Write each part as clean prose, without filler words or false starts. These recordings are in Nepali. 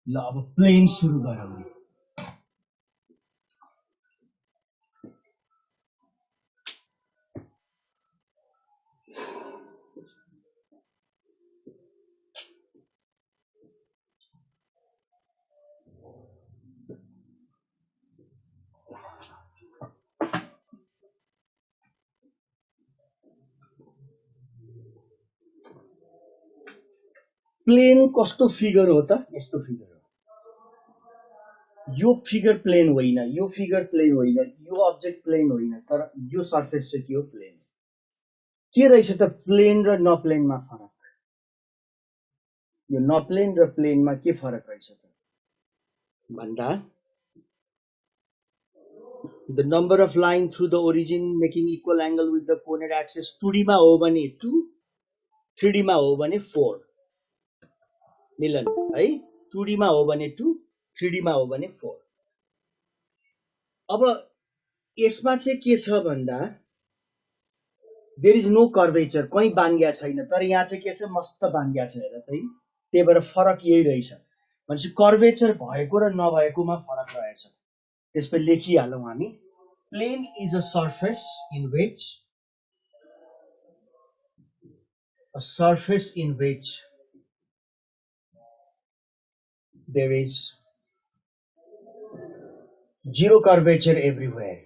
ल अब प्लेन सुरु गरौँ। प्लेन कस्तो फिगर हो त? यस्तो फिगर हो। यो फिगर प्लेन होइन, यो फिगर प्लेन होइन, यो अब्जेक्ट प्लेन होइन, तर यो सर्फेस चाहिँ के हो? प्लेन। के रहेछ त प्लेन र नप्लेनमा फरक? यो नप्लेन र प्लेनमा के फरक रहेछ त भन्दा the number of line through the origin making equal angle with the coordinate axis 2D मा हो भने 2, 3D मा हो भने 4 मिलन है। 2D मा हो भने 2, 3D मा हो भने 4। अब यसमा चाहिँ के छ भन्दा देयर इज नो कर्वेचर, कहीं बाङ्ग्या छैन, तर यहाँ चाहिँ के छ? मस्त बाङ्ग्या छ हेर त। त्यही भएर फरक यही रहेछ। भनेपछि कर्वेचर भएको र नभएकोमा फरक रहेछ। त्यसपछि लेखिहालौँ हामी। Plane is a surface in which there is zero curvature everywhere.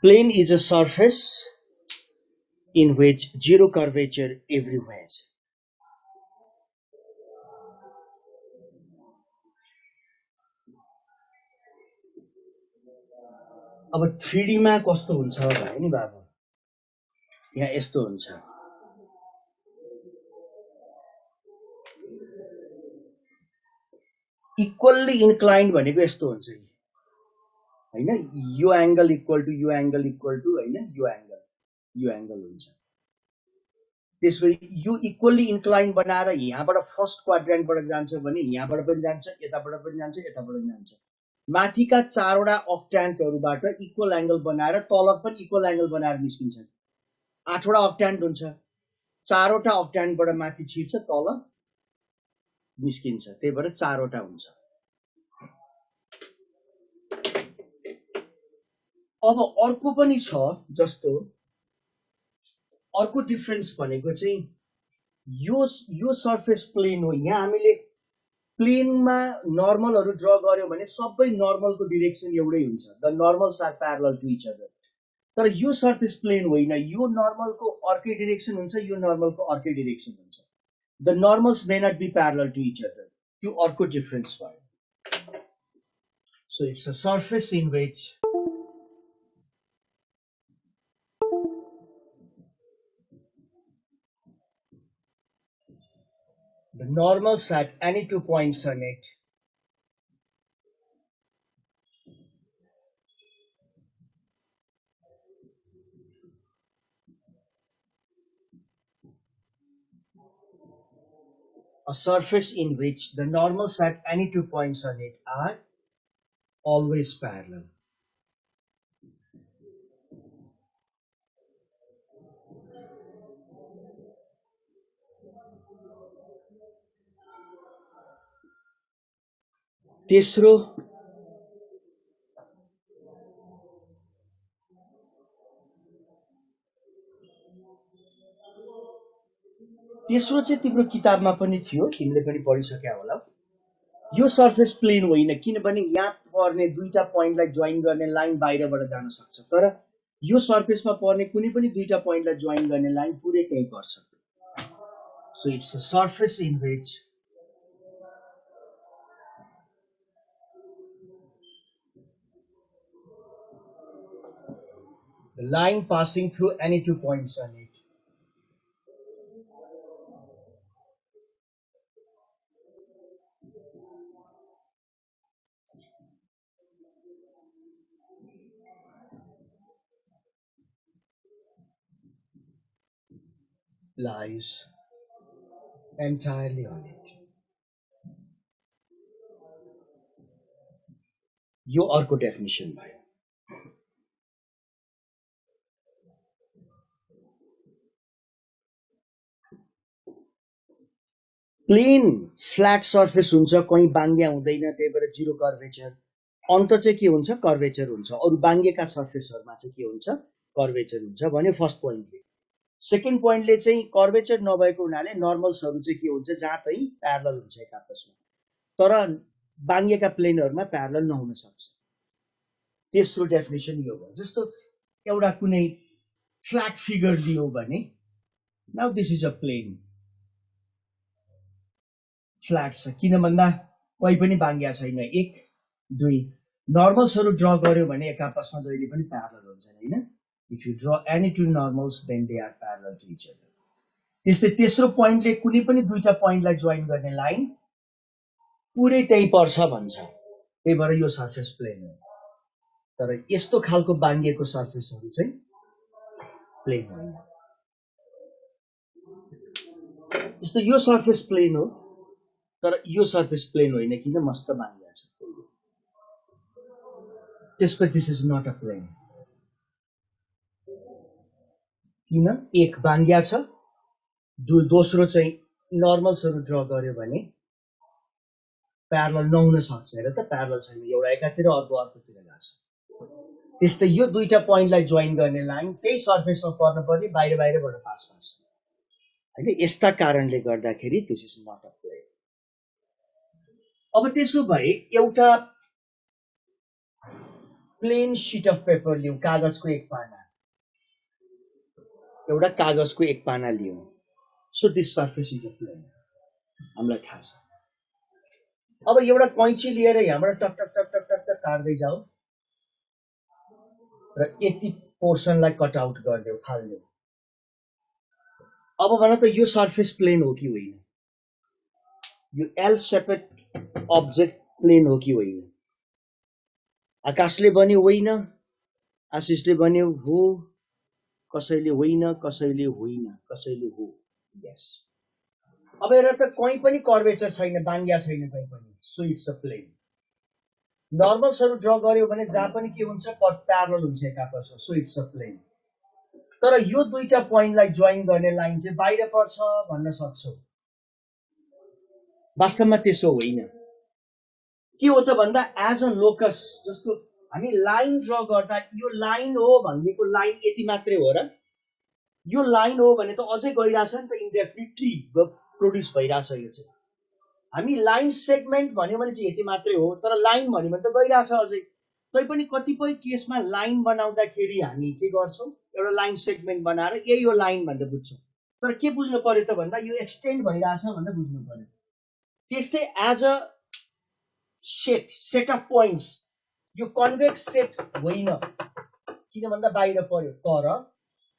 Plane is a surface in which zero curvature everywhere. अब 3D मा कस्तो हुन्छ भने नि बाबु, यहाँ यस्तो हुन्छ। इक्वल्ली इन्क्लाइन्ड भनेको यस्तो हुन्छ हैन, यो एंगल इक्वल टु यो एंगल इक्वल टु हैन, यो एंगल हुन्छ। त्यसपछि यो इक्वल्ली इन्क्लाइन्ड बनाएर यहाँबाट फर्स्ट क्वाड्रेन्टबाट जान्छ भने यहाँबाट पनि जान्छ, यताबाट पनि जान्छ, यताबाट पनि जान्छ। माथिका चारवटा अक्ट्यान्टहरुबाट इक्वल एंगल बनाएर तल पनि इक्वल एंगल बनाएर निस्किन्छ। 8वटा अक्ट्यान्ट हुन्छ, चारवटा अक्ट्यान्टबाट माथि छिर्छ, तल निस्किन्छ, त्यही भएर 4वटा हुन्छ। अब अर्को पनि छ, जस्तो अर्को डिफरेन्स भनेको चाहिँ यो सर्फेस प्लेन हो। यहाँ हामीले प्लेनमा नर्मलहरु ड्रा गर्यो भने सबै नर्मलको डाइरेक्सन एउटै हुन्छ, the normals are parallel to each other. तर यो सर्फेस प्लेन होइन, यो नर्मलको अर्कै डाइरेक्सन हुन्छ, यो नर्मलको अर्कै डाइरेक्सन हुन्छ। The normals may not be parallel to each other, त्यो अर्को डिफरेन्स भयो। So it's a surface in which the normals at any 2 points on it a surface in which the normals at any 2 points on it are always parallel. तेस्रो चाहिँ तिम्रो किताबमा पनि थियो, तिमीले पनि पढिसक्या होला। यो सर्फेस प्लेन होइन, किनभने यहाँ पर्ने दुईटा पोइन्टलाई जोइन गर्ने लाइन बाहिरबाट जान सक्छ, तर यो सर्फेसमा पर्ने कुनै पनि दुईटा पोइन्टलाई जोइन गर्ने लाइन पुरै त्यही पर्छ। So it's a surface in which the line passing through any 2 points on it lies entirely on it. यो अर्को डेफिनेसन भयो। प्लेन फ्ल्याट सर्फेस हुन्छ, कहीँ बाङ्गिया हुँदैन, त्यही भएर जिरो कर्भेचर। अन्त चाहिँ के हुन्छ? कर्भेचर हुन्छ। अरू बाङ्गेका सर्फेसहरुमा चाहिँ के हुन्छ? कर्भेचर हुन्छ भन्यो फर्स्ट पोइन्टले। सेकेन्ड पोइन्टले चाहिँ कर्भेचर नभएको हुनाले नर्मल्सहरु चाहिँ के हुन्छ? जहाँ तै प्यारलल हुन्छ एक आपसमा, तर बाङ्गेका प्लेनहरुमा प्यारलल नहुन सक्छ। तेस्रो डेफिनेसन यो हो। जस्तो एउटा कुनै फ्ल्याट फिगर लियो भने, now this is a plane, flat छ, किन भन्दा कही पनि बाङ्गिया छैन, 1 2 नर्मल्सहरु ड्र गर्यो भने एक आपसमा जहिले पनि प्यारलल हुन्छ हैन। If you draw any two normals, then they are parallel to each other. त्यस्तै तेस्रो पोइन्टले कुनै पनि दुईटा पोइन्टलाई जोइन गर्ने लाइन पुरै त्यही पर्छ भन्छ, त्यही भएर यो सर्फेस प्लेन हो। तर यस्तो खालको बाङ्गिएको सर्फेसहरु चाहिँ प्लेन होइन। जस्तो यो सर्फेस प्लेन हो, तर यो सर्फेस प्लेन होइन, किन? मस्त बाङ्गिया छ। त्यसपछि this is not a plane, किन? एक बाङ्गिया छ, दोस्रो चाहिँ नर्मल्सहरु ड्र गर्यो भने प्यारलल नहुन सक्छ। हेर त, प्यारलल छैन, एउटा एकातिर अर्को अर्कोतिर लाग्छ। त्यस्तै यो दुईटा पोइन्टलाई जोइन गर्ने लाइन त्यही सर्फेसमा पर्न पर्ने, बाहिर बाहिरबाट पास हुन्छ हैन। यस्ता कारणले गर्दाखेरि this is not a plane. अब त्यसो भए एउटा प्लेन शीट अफ पेपर लियौं, कागजको एक पाना, एउटा कागजको एक पाना लियौं। So this surface is a plane, हामीलाई थाहा छ। अब एउटा कैंची लिएर यहाँबाट टक टक टक टक टक टक काट्दै जाऊ र यति पोर्सनलाई कट आउट गर्दियौ, फाल्दियौ। अब भन त यो सर्फेस प्लेन हो कि होइन? यो एल सेपेड अब्जेक्ट प्लेन हो कि होइन? आकाशले भन्यो होइन, आशिषले भन्यो हो, कसैले होइन, कसैले होइन, कसैले हो। यस। अब हेर त, कहीँ पनि कर्वेचर छैन, बाङ्गिया छैन कहीँ पनि, सो इट्स अ प्लेन। नर्मल्सहरु ड्र गर्यो भने जहाँ पनि के हुन्छ? प्यारलल हुन्छ एक आपसमा, सो इट्स अ प्लेन। तर यो दुईटा पोइन्टलाई जोइन गर्ने लाइन चाहिँ बाहिर पर्छ भन्न सक्छौ। वास्तवमा त्यसो होइन। के हो त भन्दा एज अ लोकस, जस्तो हामी लाइन ड्र गर्दा यो लाइन हो भनेको लाइन यति मात्रै हो र? यो लाइन हो भने त अझै गइराछ नि त, इन्डेफिनिटली प्रोड्युस भइराछ। यो चाहिँ हामी लाइन सेगमेन्ट भन्यो भने चाहिँ यति मात्रै हो, तर लाइन भन्यो भने त गइराछ अझै। तैपनि कतिपय केसमा लाइन बनाउँदाखेरि हामी के गर्छौं? एउटा लाइन सेगमेन्ट बनाएर यही हो लाइन भनेर बुझ्छौं। तर के बुझ्नु पर्यो त भन्दा यो एक्सटेन्ड भइराछ भनेर बुझ्नु पर्यो। त्यस्तै as a set of points, यो कन्भेक्स सेट होइन, किन भन्दा बाहिर पर्यो। तर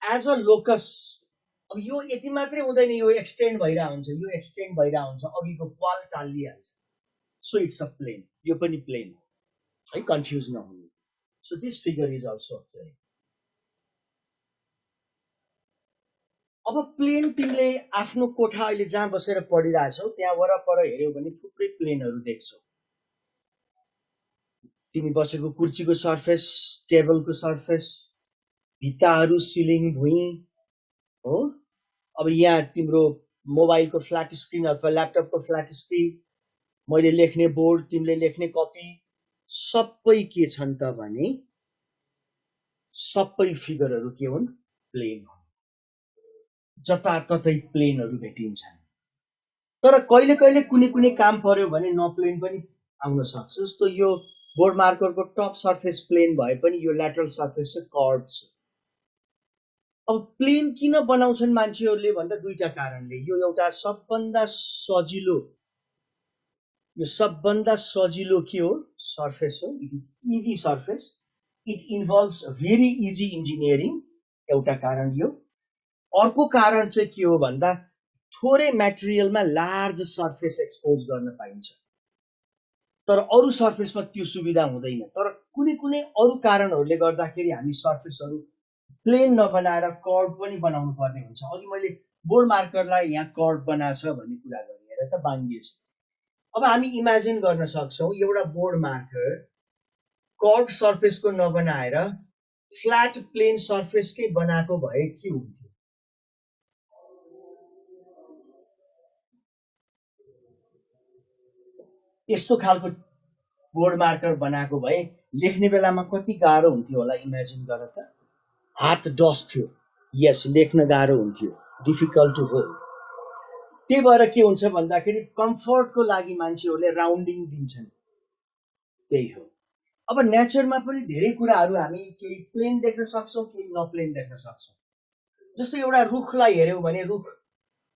एज अ लोकस, अब यो यति मात्रै हुँदैन, यो एक्सटेन्ड भइरहेको हुन्छ, यो एक्सटेन्ड भइरहेको हुन्छ, अघिको वाल टालिहाल्छ। सो इट्स अ प्लेन, यो पनि प्लेन है, कन्फ्युज नहुनु। So this figure is also a plane. अब प्लेन तिमीले आफ्नो कोठा अहिले जहाँ बसेर पढिरहेछौ त्यहाँ वरपर हेर्यौ भने थुप्रै प्लेनहरू देख्छौ। तिमी बसेको कुर्सीको सर्फेस, टेबलको सर्फेस, भित्ताहरू, सिलिङ, भुइँ हो। अब यहाँ तिम्रो मोबाइलको फ्ल्याट स्क्रिन अथवा ल्यापटपको फ्ल्याट स्क्रिन, मैले लेख्ने बोर्ड, तिमीले लेख्ने कपी, सबै के छन् त भने सबै फिगरहरू के हुन्? प्लेन हुन्। जताततै प्लेनहरू भेटिन्छन्। तर कहिले कहिले कुनै कुनै काम पर्यो भने नप्लेन पनि आउन सक्छ। जस्तो यो बोर्ड मार्करको टप सर्फेस प्लेन भए पनि यो ल्याटरल सर्फेस चाहिँ कर्भ छ। अब प्लेन किन बनाउँछन् मान्छेहरूले भन्दा दुईटा कारणले। यो एउटा सबभन्दा सजिलो, यो सबभन्दा सजिलो के हो? सर्फेस हो। It is easy surface, it involves very easy engineering, एउटा कारण यो। अर्को कारण चाहिँ के हो भन्दा थोरै मटेरियलमा लार्ज सर्फेस एक्सपोज गर्न पाइन्छ, तर अरू सर्फेसमा त्यो सुविधा हुँदैन। तर कुनै कुनै अरू कारणहरूले गर्दाखेरि हामी सर्फेसहरू प्लेन नबनाएर कर्भ पनि बनाउनु पर्ने हुन्छ। अघि मैले बोर्ड मार्करलाई यहाँ कर्भ बनाछ भन्ने कुरा गरेँ, हेर त बाङ्गिएछ। अब हामी इमेजिन गर्न सक्छौं एउटा बोर्ड मार्कर कर्भ सर्फेसको नबनाएर फ्ल्याट प्लेन सर्फेसकै बनाएको भए के हुन्थ्यो? यस्तो खालको बोर्ड मार्कर बनाएको भए लेख्ने बेलामा कति गाह्रो हुन्थ्यो होला इमेजिन गर त। हात डस्थ्यो, यस लेख्न गाह्रो हुन्थ्यो, डिफिकल्ट टु होल्ड। त्यही भएर के हुन्छ भन्दाखेरि कम्फर्टको लागि मान्छेहरूले राउन्डिङ दिन्छन्, त्यही हो। अब नेचरमा पनि धेरै कुराहरू हामी केही प्लेन देख्न सक्छौँ, केही नप्लेन देख्न सक्छौँ। जस्तै एउटा रुखलाई हेऱ्यौँ भने रुख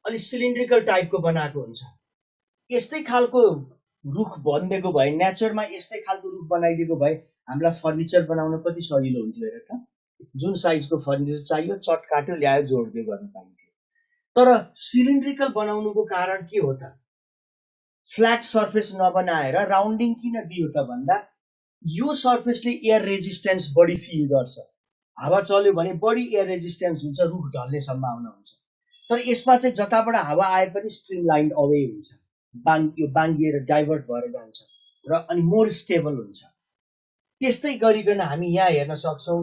अलि सिलिन्ड्रिकल टाइपको बनाएको हुन्छ। यस्तै खालको रुख बनिदिएको भए, नेचरमा यस्तै खालको रुख बनाइदिएको भए हामीलाई फर्निचर बनाउन कति सजिलो हुन्थ्यो हेर त। जुन साइजको फर्निचर चाहियो चट काट्यो ल्यायो जोड्दै गर्न पाइन्थ्यो। तर सिलिन्ड्रिकल बनाउनुको कारण के हो त? फ्ल्याट सर्फेस नबनाएर राउन्डिङ किन दियो त भन्दा यो सर्फेसले एयर रेजिस्टेन्स बढी फिल गर्छ। हावा चल्यो भने बढी एयर रेजिस्टेन्स हुन्छ, रुख ढल्ने सम्भावना हुन्छ। तर यसमा चाहिँ जताबाट हावा आए पनि स्ट्रिमलाइन अवे हुन्छ, बाङ्गिएर डाइभर्ट भएर जान्छ र अनि मोर स्टेबल हुन्छ। त्यस्तै गरिकन हामी यहाँ हेर्न सक्छौँ।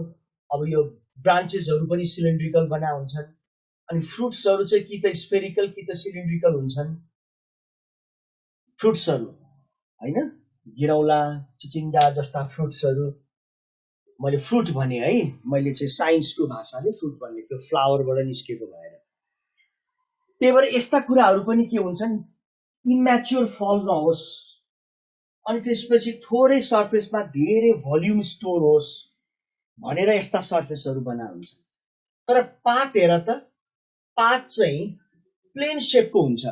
अब यो ब्रान्चेसहरू पनि सिलिन्ड्रिकल बना हुन्छन्, अनि फ्रुट्सहरू चाहिँ कि त स्फेरिकल कि त सिलिन्ड्रिकल हुन्छन्। फ्रुट्सहरू हैन, गिरौला, चिचिङ्डा जस्ता फ्रुट्सहरू, मैले फ्रुट भने है, मैले चाहिँ साइन्सको भाषाले फ्रुट भन्ने, त्यो फ्लावरबाट निस्केको भएर। त्यही भएर यस्ता कुराहरू पनि के हुन्छन्, इम्याच्योर फल नहोस्, अनि त्यसपछि थोरै सर्फेसमा धेरै भोल्युम स्टोर होस् भनेर यस्ता सर्फेसहरू बना हुन्छ। तर पात हेर त, पात चाहिँ प्लेन शेपको हुन्छ।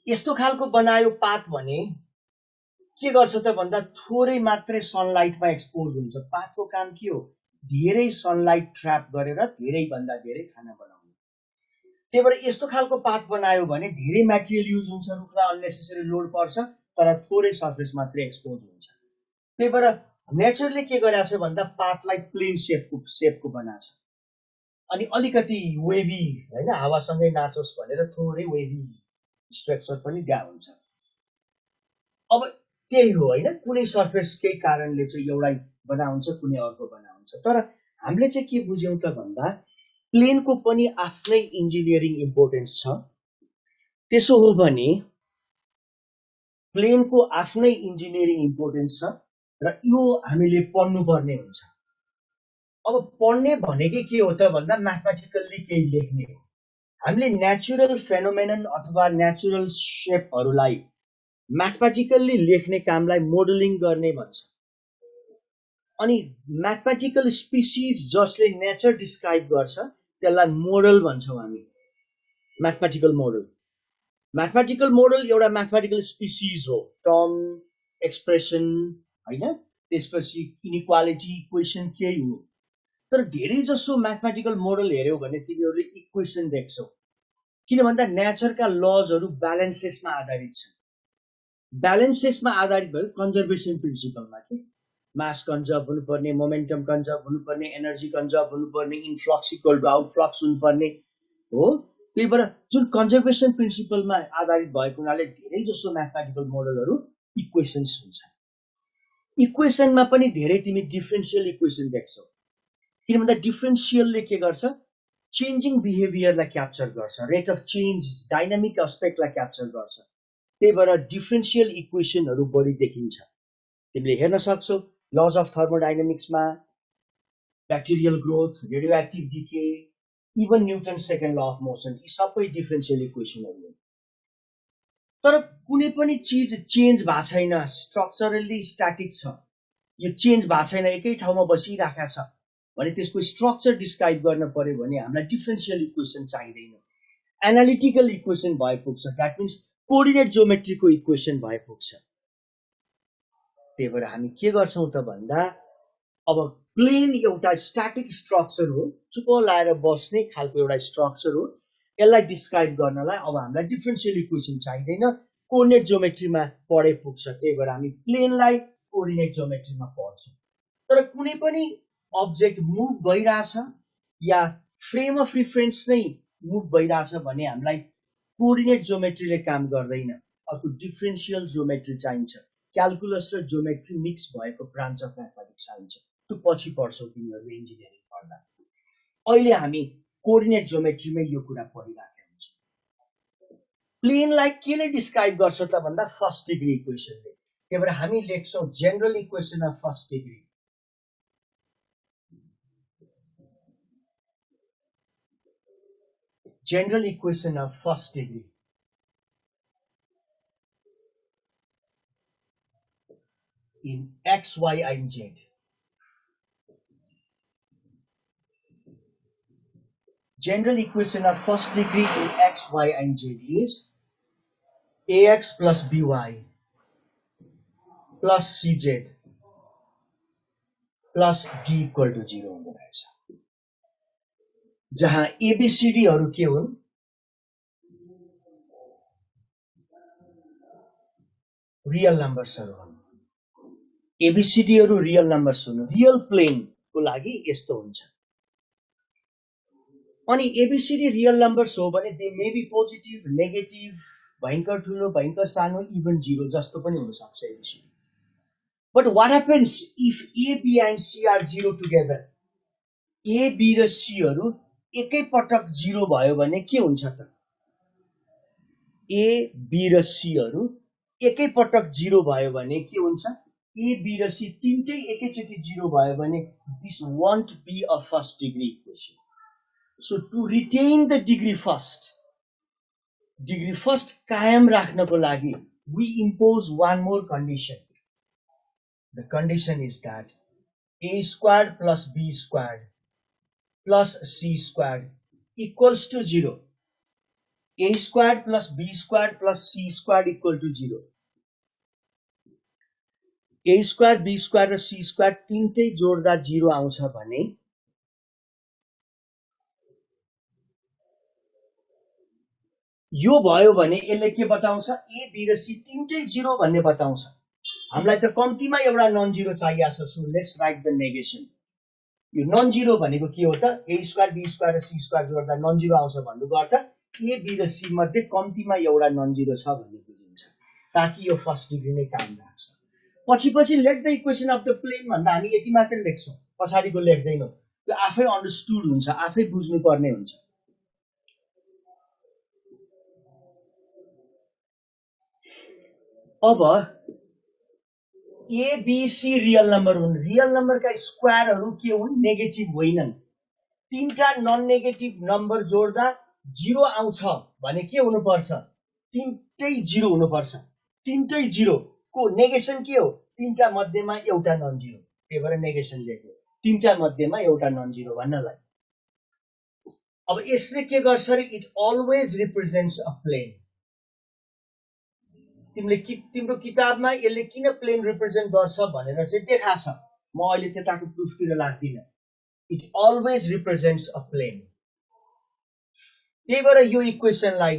यस्तो खालको बनायो पात भने के गर्छ त भन्दा थोरै मात्रै सनलाइटमा एक्सपोज हुन्छ। पातको काम के हो? धेरै सनलाइट ट्र्याप गरेर धेरै भन्दा धेरै खाना बनाउनु। त्यही भएर यस्तो खालको पात बनायो भने धेरै मटेरियल युज हुन्छ, रुखलाई अननेसेसरी लोड पर्छ, तर थोरै सर्फेस मात्रै एक्सपोज हुन्छ। त्यही भएर नेचरले के गरेछ भन्दा पातलाई प्लेन शेपको बनाछ, अनि अलिकति वेभी हैन, हावासँगै नाचोस् भनेर थोरै वेभी स्ट्रक्चर पनि दिया हुन्छ। अब त्यही हो हैन, कुनै सर्फेस केही कारणले चाहिँ एउटै बना हुन्छ, कुनै अर्को बना हुन्छ। तर हामीले चाहिँ के बुझ्यौं त भन्दा प्लेनको पनि आफ्नै इन्जिनियरिङ इम्पोर्टेन्स छ। त्यसो हो भने प्लेनको आफ्नै इन्जिनियरिङ इम्पोर्टेन्स छ र यो हामीले पढ्नुपर्ने हुन्छ। अब पढ्ने भनेकै के हो त भन्दा म्याथमेटिकल्ली केही लेख्ने हो। हामीले नेचुरल फेनोमेनन अथवा नेचुरल शेपहरूलाई म्याथमेटिकल्ली लेख्ने कामलाई मोडलिङ गर्ने भन्छ। अनि म्याथमेटिकल स्पिसिज जसले नेचर डिस्क्राइब गर्छ त्यसलाई मोडल भन्छौँ हामी। म्याथमेटिकल मोडल, म्याथमेटिकल मोडल एउटा म्याथमेटिकल स्पिसिज हो, टर्म, एक्सप्रेसन हैन, त्यसपछि इनइक्वालिटी इक्वेसन केही हो। तर धेरै जसो म्याथमेटिकल मोडल हेर्यौ भने तिमीहरूले इक्वेसन देख्छौ, किन भन्दा नेचरका लजहरू ब्यालेन्सेसमा आधारित छन्। ब्यालेन्सेसमा आधारित भयो कन्जर्भेसन प्रिन्सिपलमा के मास कन्जर्भ हुनुपर्ने, मोमेन्टम कन्जर्भ हुनुपर्ने, एनर्जी कन्जर्भ हुनुपर्ने, इनफ्लक्स इक्वल टु आउटफ्लक्स हुनुपर्ने हो। त्यही भएर जुन कन्जर्भेसन प्रिन्सिपलमा आधारित भएको हुनाले धेरै जसो म्याथमेटिकल मोडलहरू इक्वेसन्स हुन्छन्। इक्वेसनमा पनि धेरै तिमी डिफरेन्शियल इक्वेसन देख्छौ, किन भन्दा डिफरेन्शियलले के गर्छ, चेन्जिङ बिहेभियरलाई क्याप्चर गर्छ, रेट अफ चेन्ज, डाइनामिक एस्पेक्टलाई क्याप्चर गर्छ। त्यही भएर डिफरेन्शियल इक्वेसनहरू बढी देखिन्छ। तिमीले हेर्न सक्छौ लज अफ थर्मोडाइनामिक्समा, bacterial growth, radio active decay, even Newton second law of motion, यी सबै डिफरेन्शियल इक्वेसनहरू हुन्। तर कुनै पनि चिज चेन्ज भएको छैन, स्ट्रक्चरली स्ट्याटिक छ, यो चेन्ज भएको छैन, एकै ठाउँमा बसिरहेको छ भने त्यसको स्ट्रक्चर डिस्क्राइब गर्न पर्यो भने हामीलाई डिफरेन्शियल इक्वेसन चाहिँदैन, एनालिटिकल इक्वेसन भए पुग्छ। द्याट मिन्स कोअर्डिनेट ज्योमेट्रीको इक्वेसन भए पुग्छ। त्यही भएर हामी के गर्छौं त भन्दा अब प्लेन एउटा स्ट्याटिक स्ट्रक्चर हो, चुप लाएर बस्ने खालको एउटा स्ट्रक्चर हो। यसलाई डिस्क्राइब गर्नलाई अब हामीलाई डिफरेन्शियल इक्वेसन चाहिँदैन, कोअर्डिनेट ज्योमेट्रीमा पढे पुग्छ। त्यही भएर हामी प्लेनलाई कोअर्डिनेट ज्योमेट्रीमा पढ्छौँ। तर कुनै पनि अब्जेक्ट मुभ भइरहेछ या फ्रेम अफ रिफरेन्स नै मुभ भइरहेछ भने हामीलाई कोअर्डिनेट ज्योमेट्रीले काम गर्दैन, अर्को डिफरेन्शियल ज्योमेट्री चाहिन्छ। क्याल्कुलस र ज्योमेट्री मिक्स भएको ब्रान्च अफ म्याथमेटिक्स आइन्छ। त्यो पछि पढ्छौ तिमीहरू इन्जिनियरिङ पढ्दा। अहिले हामी कोअर्डिनेट ज्योमेट्रीमै यो कुरा पढिराखेका हुन्छौँ। प्लेनलाई केले डिस्क्राइब गर्छ त भन्दा फर्स्ट डिग्री इक्वेसनले। त्यही भएर हामी लेख्छौँ general equation of first degree. General equation of first degree in x, y, and z. General equation of first degree in x, y, and z is ax plus by plus cz plus d equal to 0 हुँदो रहेछ। जहाँ एबीसीडीहरू के हुन्? रियल नम्बर्सहरू हुन्। एबीसीडीहरू रियल नम्बर्स हुन्। रियल प्लेनको लागि यस्तो हुन्छ। अनि एबीसीडी रियल नम्बर्स हो भने they may be positive, negative, भयंकर ठुलो, भयंकर सानो, इभन 0 जस्तो पनि हुन सक्छ A B C D. But what happens if A, B and C are 0 together? A, B र सी हरू एकै पटक 0 भयो भने के हुन्छ त? ए, बी र सी हरू एकै पटक 0 भयो भने के हुन्छ? ए, बी र सी तीनटै एकैचोटि 0 भयो भने this won't be a first degree equation. So to retain the degree first कायम राख्नको लागि we impose one more condition. The condition is that a squared plus b squared plus c squared equals to 0. A squared plus b squared plus c squared equal to 0. A squared, b squared र c squared तीनटै जोड्दा 0 आउँछ भने यो भयो भने यसले के बताउँछ? ए, बी र सी तीनटै 0 भन्ने बताउँछ। हामीलाई त कम्तीमा एउटा नन जिरो चाहिएको छ। So let's write the negation. यो नन जिरो भनेको के हो त? ए स्क्वायर, बी स्क्वायर र सी स्क्वायर जोड्दा नन जिरो आउँछ भन्नुको अर्थ ए, बी र सी मध्ये कम्तीमा एउटा नन जिरो छ भन्ने बुझिन्छ, ताकि यो फर्स्ट डिग्री नै कायम राख्छ। पछि let the equation of the plane भन्दा हामी यति मात्र लेख्छौँ, पछाडिको लेख्दैनौँ। त्यो आफै अन्डरस्टुड हुन्छ, आफै बुझ्नुपर्ने हुन्छ। अब ए, बी, सी रियल नम्बर हुन्। रियल नम्बरका स्क्वायरहरू के हुन्? नेगेटिभ होइनन्। तीनटा नन नेगेटिभ नम्बर जोड्दा 0 आउँछ भने के हुनुपर्छ? तीनटै 0 हुनुपर्छ। तीनटै 0 को नेगेसन के हो? तीनटा मध्येमा एउटा नन जिरो। त्यही भएर नेगेसन लेख्यो, तीनटा मध्येमा एउटा नन जिरो भन्नलाई। अब यसले के गर्छ रे? It always represents a plane. तिम्रो किताबमा यसले किन प्लेन रिप्रेजेन्ट गर्छ भनेर चाहिँ देखाछ। म अहिले त्यताको प्रुफतिर लाग्दिन। It always represents a plane. त्यही भएर यो इक्वेसनलाई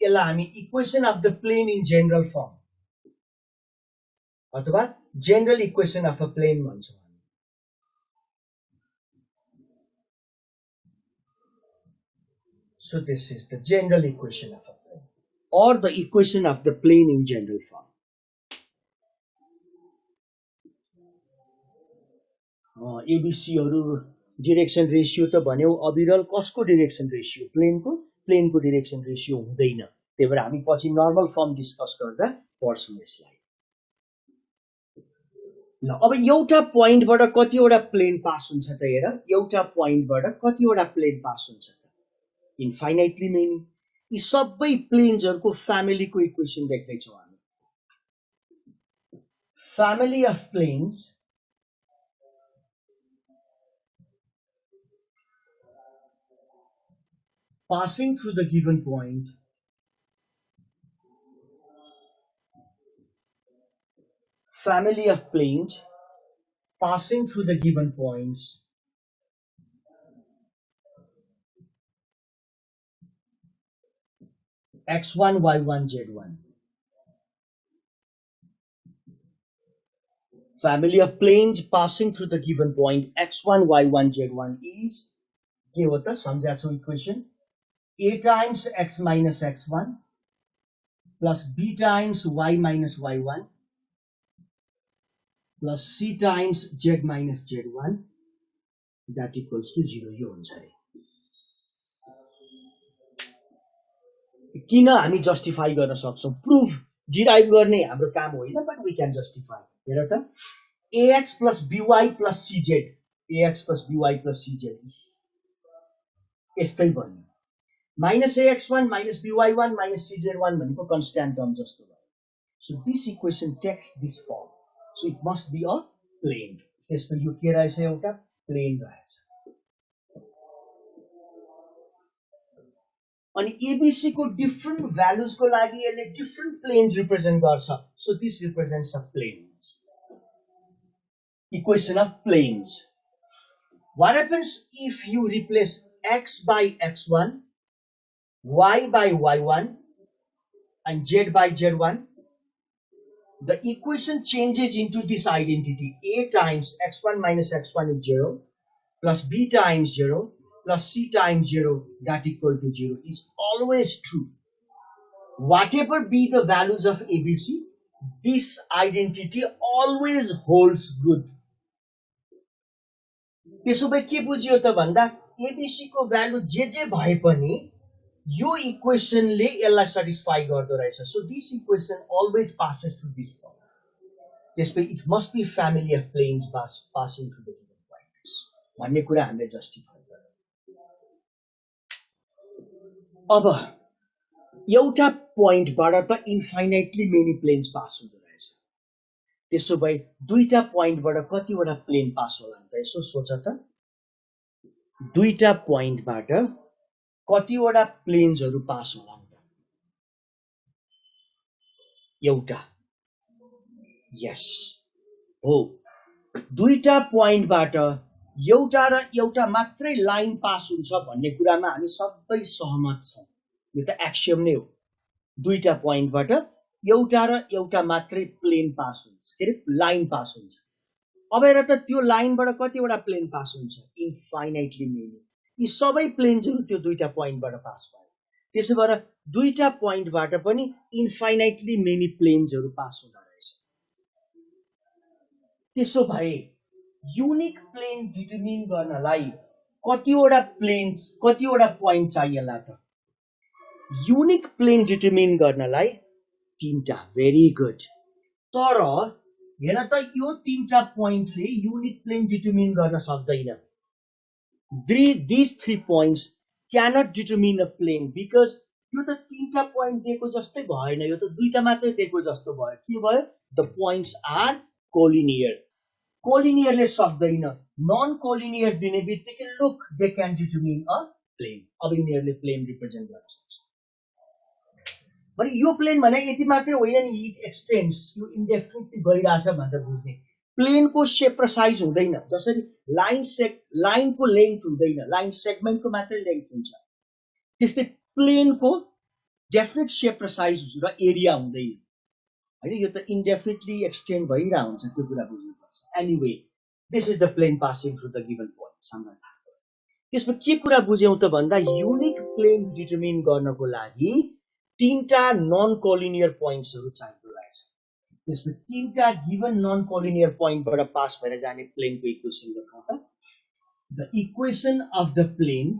यसलाई हामी equation of the plane in general form अथवा general equation of a plane भन्छौँ। So this is the general equation of a plane, or the equation of the plane in general form. एबीसीहरू डिरेक्सन रेशियो त भन्यौ, अविरल कसको डिरेक्सन रेशियो? प्लेनको डिरेक्सन रेशियो हुँदैन। त्यही भएर हामी पछि नर्मल फर्म डिस्कस गर्दा पढ्छौँ यसलाई। ल, अब एउटा पोइन्टबाट कतिवटा प्लेन पास हुन्छ त? हेर, एउटा पोइन्टबाट कतिवटा प्लेन पास हुन्छ त? Infinitely many. यी सबै प्लेन्सहरूको फ्यामिलीको इक्वेसन देख्दैछौँ हामी। Family of planes passing through the given point family of planes passing through the given points x1, y1, z1. Family of planes passing through the given point x1, y1, z1 is के हो त? सम्झ्या छौ equation? a times x minus x1 plus b times y minus y1 plus c times z minus z1 that equals to 0 यो हुन्छ अरे किन हामी जस्टिफाई गर्न सक्छौं प्रुफ डिराइभ गर्ने हाम्रो काम होइन बट वी क्यान जस्टिफाई हेर त ax plus by plus cz ax plus by plus cz यस्तै बन्यो minus ax1 minus by1 minus cz1 भनेको constant term जस्तो भयो so this equation takes this form so it must be a plane त्यसको यो के रहेछ एउटा प्लेन रहेछ अनि एबीसी को डिफरेंट भ्यालुज को लागि यसले डिफरेंट प्लेन्स रिप्रेजेन्ट गर्छ so this represents a plane equation of planes what happens if you replace x by x1 y by y1 and z by z1 the equation changes into this identity a times x1 minus x1 is 0 plus b times 0 plus c times 0 that equal to 0 is always true. Whatever be the values of ABC, this identity always holds good. त्यसो भए के बुझियो त भन्दा ABC को भ्यालु जे भए पनि यो इक्वेसनले यसलाई सटिस्फाई गर्दो रहेछ so this equation always passes through this form त्यसपछि it must be family of planes passing through the given points भन्ने कुरा हामीले जस्टिफाई अब एउटा पोइन्टबाट त इन्फाइनाइटली मेनी प्लेन्स पास हुँदो रहेछ त्यसो भए दुईटा पोइन्टबाट कतिवटा प्लेन पास होला त यसो सोच त दुईटा पोइन्टबाट कतिवटा प्लेन्सहरु पास होला त एउटा यस हो दुईटा पोइन्टबाट एउटा र एउटा मात्रै लाइन पास हुन्छ भन्ने कुरामा हामी सबै सहमत छौं यो त एक्सियम नै हो दुईटा पोइन्टबाट एउटा र एउटा मात्रै प्लेन पास हुन्छ के रे लाइन पास हुन्छ अब हेर त त्यो लाइनबाट कतिवटा प्लेन पास हुन्छ इन्फाइनाइटली मेनी यी सबै प्लेन्सहरु त्यो दुईटा पोइन्टबाट पास भयो त्यसो भएर दुईटा पोइन्टबाट पनि इन्फाइनाइटली मेनी प्लेन्सहरु पास हुँदा रहेछ त्यसो भए युनिक प्लेन डिटरमिन गर्नलाई कतिवटा पोइन्ट चाहिएला त युनिक प्लेन डिटरमिन गर्नलाई तीनटा भेरी गुड तर हेर त यो तीनटा पोइन्टले युनिक प्लेन डिटरमिन गर्न सक्दैन these 3 points cannot determine a plane because यो त तीनटा पोइन्ट दिएको जस्तै भएन यो त दुईटा मात्रै दिएको जस्तो भयो के भयो the points are collinear कोलिनियरले सक्दैन नन कोलिनियर दिने बित्तिकै look they can determine a plane अब यिनीहरुले प्लेन रिप्रेजेन्ट गर्न सक्छ भने यो प्लेन भने यति मात्रै होइन नि इट एक्सटेन्ड्स यो इन्डेफिनिटली गइराछ भनेर बुझ्ने प्लेनको सेप र साइज हुँदैन जसरी लाइनको लेन्थ हुँदैन लाइन सेगमेन्टको मात्रै लेन्थ हुन्छ त्यस्तै प्लेनको डेफिनेट सेप र साइज र एरिया हुँदैन हैन यो त इन्डेफिनिटली एक्सटेन्ड भइरा हुन्छ त्यो कुरा बुझ्नुपर्छ anyway this is the plane passing through the given points हामीलाई थाहा भयो त्यसमा के कुरा बुझ्यौं त भन्दा युनिक प्लेन डिटरमिन गर्नको लागि तीनटा नन कोलिनियर पोइन्ट्सहरु चाहिन्छ रहेछ त्यसमा तीनटा गिवन नन कोलिनियर पोइन्टबाट पास भएर जाने प्लेनको इक्वेसन लेखौं त the equation of the plane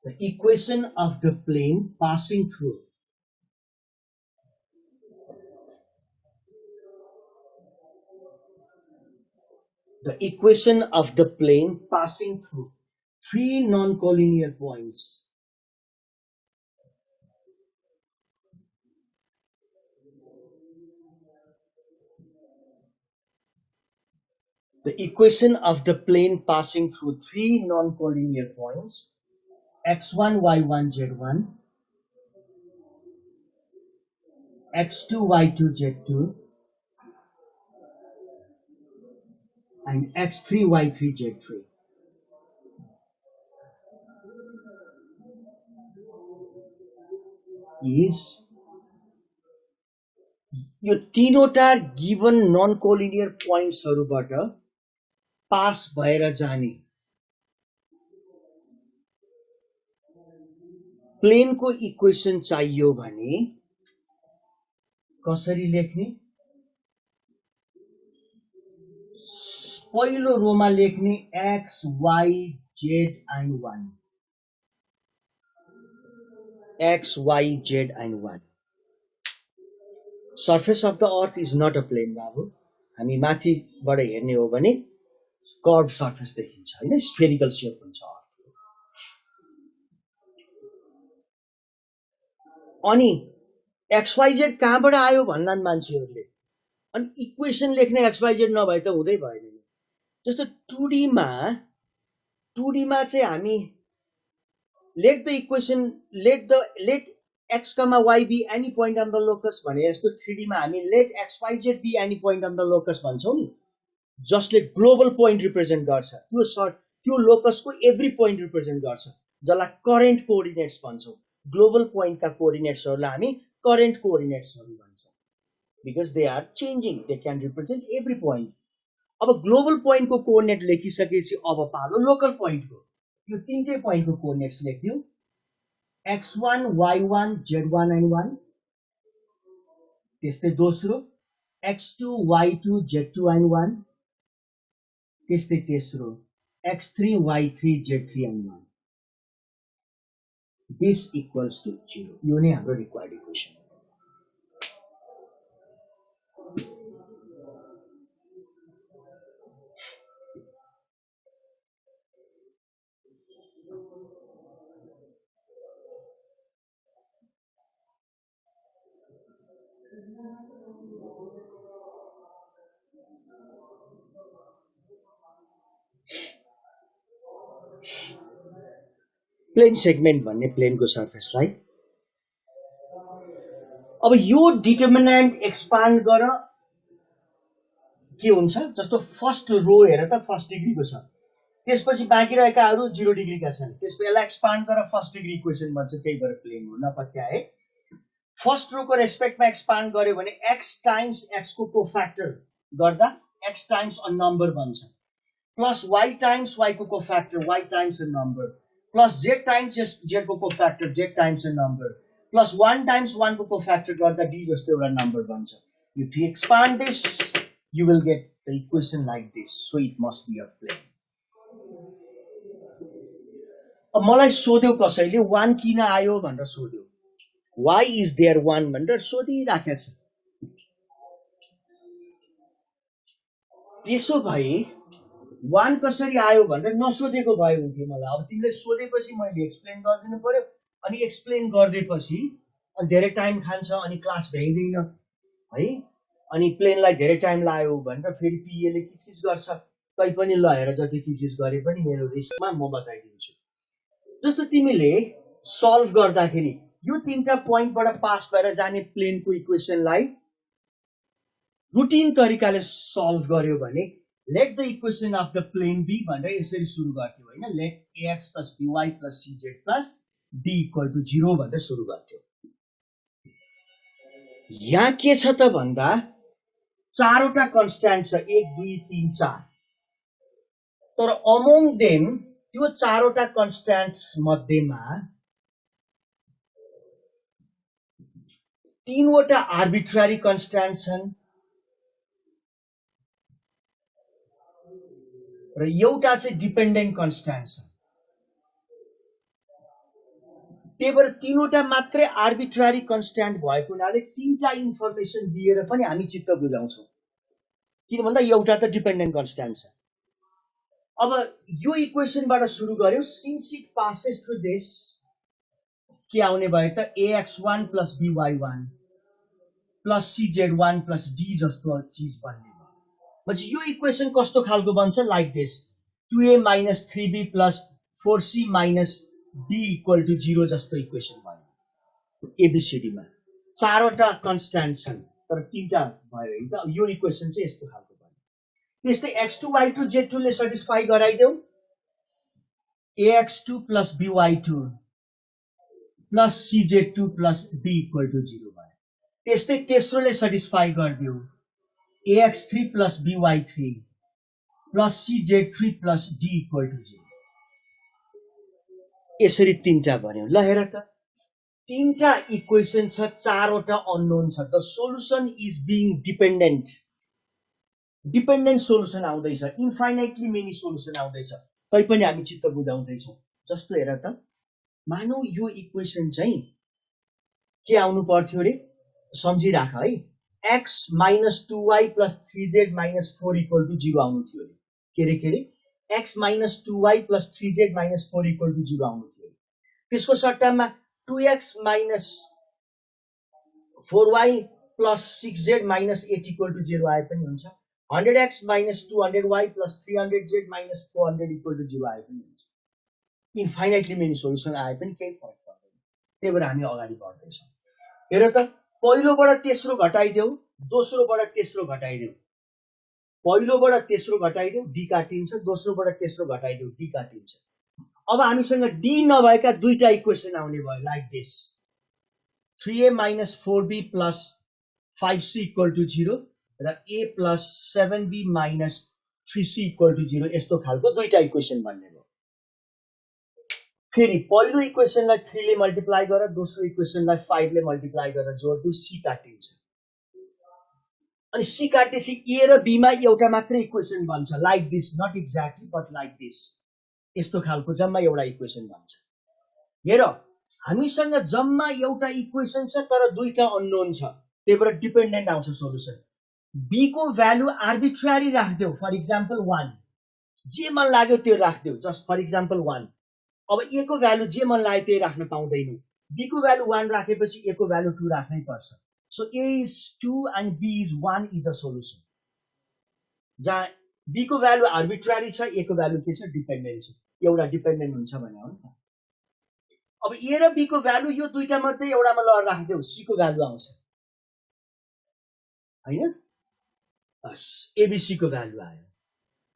the equation of the plane passing through the equation of the plane passing through 3 non-collinear points the equation of the plane passing through 3 non-collinear points x1 y1 z1 x2 y2 z2 and x3 y3 z3 is यो तीनवटा गिवन नन कोलिनियर पोइन्ट्सहरुबाट पास भएर जाने प्लेन को इक्वेसन चाहियो भने कसरी लेख्ने पहिलो रोमा लेख्ने x y z and 1 x y z and 1 surface of the earth is not a plane बाबु हामी माथिबाट हेर्ने हो भने कर्भ सर्फेस देखिन्छ हैन स्फेरिकल शेप हुन्छ अनि xyz कहाँबाट आयो भन्लान् मान्छेहरूले अनि इक्वेसन लेख्ने xyz नभए त हुँदै भएन जस्तो 2D मा चाहिँ हामी let the equation let x, y be any point on the locus भने जस्तो 3D मा हामी let xyz be any point on the locus भन्छौं नि जसले ग्लोबल पोइन्ट रिप्रेजेन्ट गर्छ त्यो लोकसको एभ्री पोइन्ट रिप्रेजेन्ट गर्छ जसलाई करेन्ट कोअर्डिनेट्स भन्छौं ग्लोबल पोइन्टका कोअर्डिनेट्सहरुलाई हामी current कोअर्डिनेट्सहरु भन्छौं because they are changing they can represent every point अब ग्लोबल पोइन्टको कोअर्डिनेट लेखिसकेपछि अब पालो लोकल पोइन्टको यो तीनटै पोइन्टको coordinates लेख्दियौ x1 y1 z1 and 1 त्यस्तै दोस्रो x2 y2 z2 and 1 त्यस्तै तेस्रो x3 y3 z3 and 1 this equals to 0 यो नै हाम्रो रिक्वायर्ड इक्वेसन प्लेन सेगमेन्ट भन्ने प्लेनको सर्फेसलाई अब यो डिटर्मिनेन्ट एक्सपान्ड गर के हुन्छ जस्तो फर्स्ट रो हेर त फर्स्ट डिग्रीको छ त्यसपछि बाँकी रहेकाहरु 0 डिग्रीका छन् त्यसपछि यसलाई एक्सपान्ड गरेर फर्स्ट डिग्री इक्वेसन बन्छ त्यही भएर प्लेन हो नपत्याए फर्स्ट रो को रेस्पेक्टमा एक्सपान्ड गर्यो भने x टाइम्स x को कोफ्याक्टर गर्दा x टाइम्स अ नम्बर बन्छ प्लस y टाइम्स y को कोफ्याक्टर y times a number plus z times z को कोफ्याक्टर z times a number plus 1 times 1 को कोफ्याक्टर गर्दा d जस्तो एउटा नम्बर बन्छ if you expand this you will get the equation like this so it must be a plane अब मलाई सोध्यो कसैले 1 किन आयो भनेर सोध्यो why is there 1 भनेर सोधिराखेको छ त्यसो भए 1 कसरी आयो भनेर नसोधेको भए हुन्थ्यो मलाई अब तिमीले सोधेपछि मैले एक्सप्लेन गरिदिनु पर्यो अनि एक्सप्लेन गर्दैपछि अनि धेरै टाइम खान्छ अनि क्लास भ्याइदैन है अनि प्लेनलाई धेरै टाइम लाग्यो भनेर फेरि पीएले किचकिच गर्छ तै पनि ल हेर जति किचकिच गरे पनि मेरो रिस्कमा म बताइदिन्छु जस्तो तिमीले सल्भ गर्दाखेरि यो तीनटा पोइन्टबाट पास भएर जाने प्लेनको इक्वेसनलाई रुटिन तरिकाले सल्भ गर्यो भने let the equation of the plane be भनेर यसरी सुरु गर्थ्यौ हैन let ax plus by plus cz plus d equal to 0 भनेर सुरु गर्थ्यौ यहाँ के छ त भन्दा चारवटा कन्स्ट्यान्ट छ 1 2 3 4 तर अमोङ देम त्यो चारवटा कन्स्ट्यान्ट्स मध्येमा तीनवटा आर्बिट्रेरी कन्स्ट्यान्ट छन् र एउटा चाहिँ डिपेन्डेन्ट कन्स्ट्यान्ट छ त्यही भएर तीनवटा मात्रै आर्बिट्रेरी कन्स्ट्यान्ट भएको हुनाले तीनटा इन्फर्मेसन दिएर पनि हामी चित्त बुझाउँछौं किन भन्दा एउटा त डिपेन्डेन्ट कन्स्ट्यान्ट छ अब यो इक्वेसनबाट सुरु गर्यो since it passes through this के आउने भयो त ax1 plus by1 plus cz1 plus d जस्तो चीज बन्ने भयो यो इक्वेसन कस्तो खालको बन्छ like this 2a minus 3b plus 4c minus d equal to 0 जस्तो इक्वेसन भयो एबीसीडी मा चारवटा कन्स्ट्यान्ट छन् तर तीनटा भयो हैन त यो इक्वेसन चाहिँ यस्तो खालको बन्यो त्यस्तै x2 y2 z2 ले satisfy गराइदेऊ ax2 plus by2 plus cz2 plus d equal to 0 भयो त्यस्तै तेस्रोले सटिस्फाई गरिदेऊ ax3 plus by3 plus cz3 plus d equal to 0 यसरी तीनटा भन्यो ल हेर त तीनटा इक्वेसन छ, चारवटा अननोन छ। The solution is being dependent solution आउँदैछ, इन्फाइनाइटली मेनी सोल्युसन आउँदैछ, तैपनि हामी चित्त बुझाउँदैछौँ। जस्तो हेर त, मानौ यो इक्वेसन चाहिँ के आउनु पर्थ्यो रे, सम्झिराख है, x - 2y + 3z - 4 = 0 आउनु थियो रे। के रे x - 2y + 3z - 4 = 0 आउनु थियो। त्यसको सट्टामा 2x - 4y + 6z - 8 = 0 आए पनि हुन्छ। 100x - 200y + 300z - 400 = 0 आए पनि हुन्छ। इन्फाइनाइटली मेनी सोल्युसन आए पनि केही फरक पर्दैन। त्यही भएर हामी अगाडि बढ्दैछौँ। हेर त, पहिलोबाट तेस्रो घटाइदेऊ, दोस्रोबाट तेस्रो घटाइदेऊ, पहिलोबाट तेस्रो घटाइदेऊ डी काटिन्छ, दोस्रोबाट तेस्रो घटाइदेऊ डी काटिन्छ। अब हामीसँग डी नभएका दुईटा इक्वेसन आउने भयो, like this 3a - 4b + 5c = 0 र a + 7b - 3c = 0, यस्तो खालको दुईटा इक्वेसन बन्ने भयो। फेरि पहिलो इक्वेसनलाई 3 ले मल्टिप्लाई गर, दोस्रो इक्वेसनलाई 5 ले मल्टिप्लाई गरेर जोड्नु, सी काटिन्छ। अनि सी काटेपछि ए र बी मा एउटा मात्रै इक्वेसन बन्छ, like this, not exactly but like this, यस्तो खालको जम्मा एउटा इक्वेसन बन्छ। हेर, हामीसँग जम्मा एउटा इक्वेसन छ तर दुईटा अननोन छ, त्यही भएर डिपेन्डेन्ट आउँछ सोल्युसन। बी को भ्यालु आर्बिट्रेरी राख्देऊ, फर इक्जाम्पल 1, जे मन लाग्यो त्यो राख्देऊ, जस्ट फर इक्जाम्पल 1। अब ए को भ्यालु जे मन लाग्यो त्यही राख्न पाउँदैनौ। बी को भ्यालु 1 राखेपछि ए को भ्यालु 2 राख्नै पर्छ। So A is 2 and B is 1 is a solution. जहाँ B को भ्यालु आर्बिट्रेरी छ, A को भ्यालु के छ, डिपेन्डेन्ट छ, एउटा डिपेन्डेन्ट हुन्छ भने हो नि त। अब A र B को भ्यालु यो दुईटा मध्ये एउटामा ल राख्देऊ, C को भ्यालु आउँछ हैन, बस ABC को भ्यालु आयो।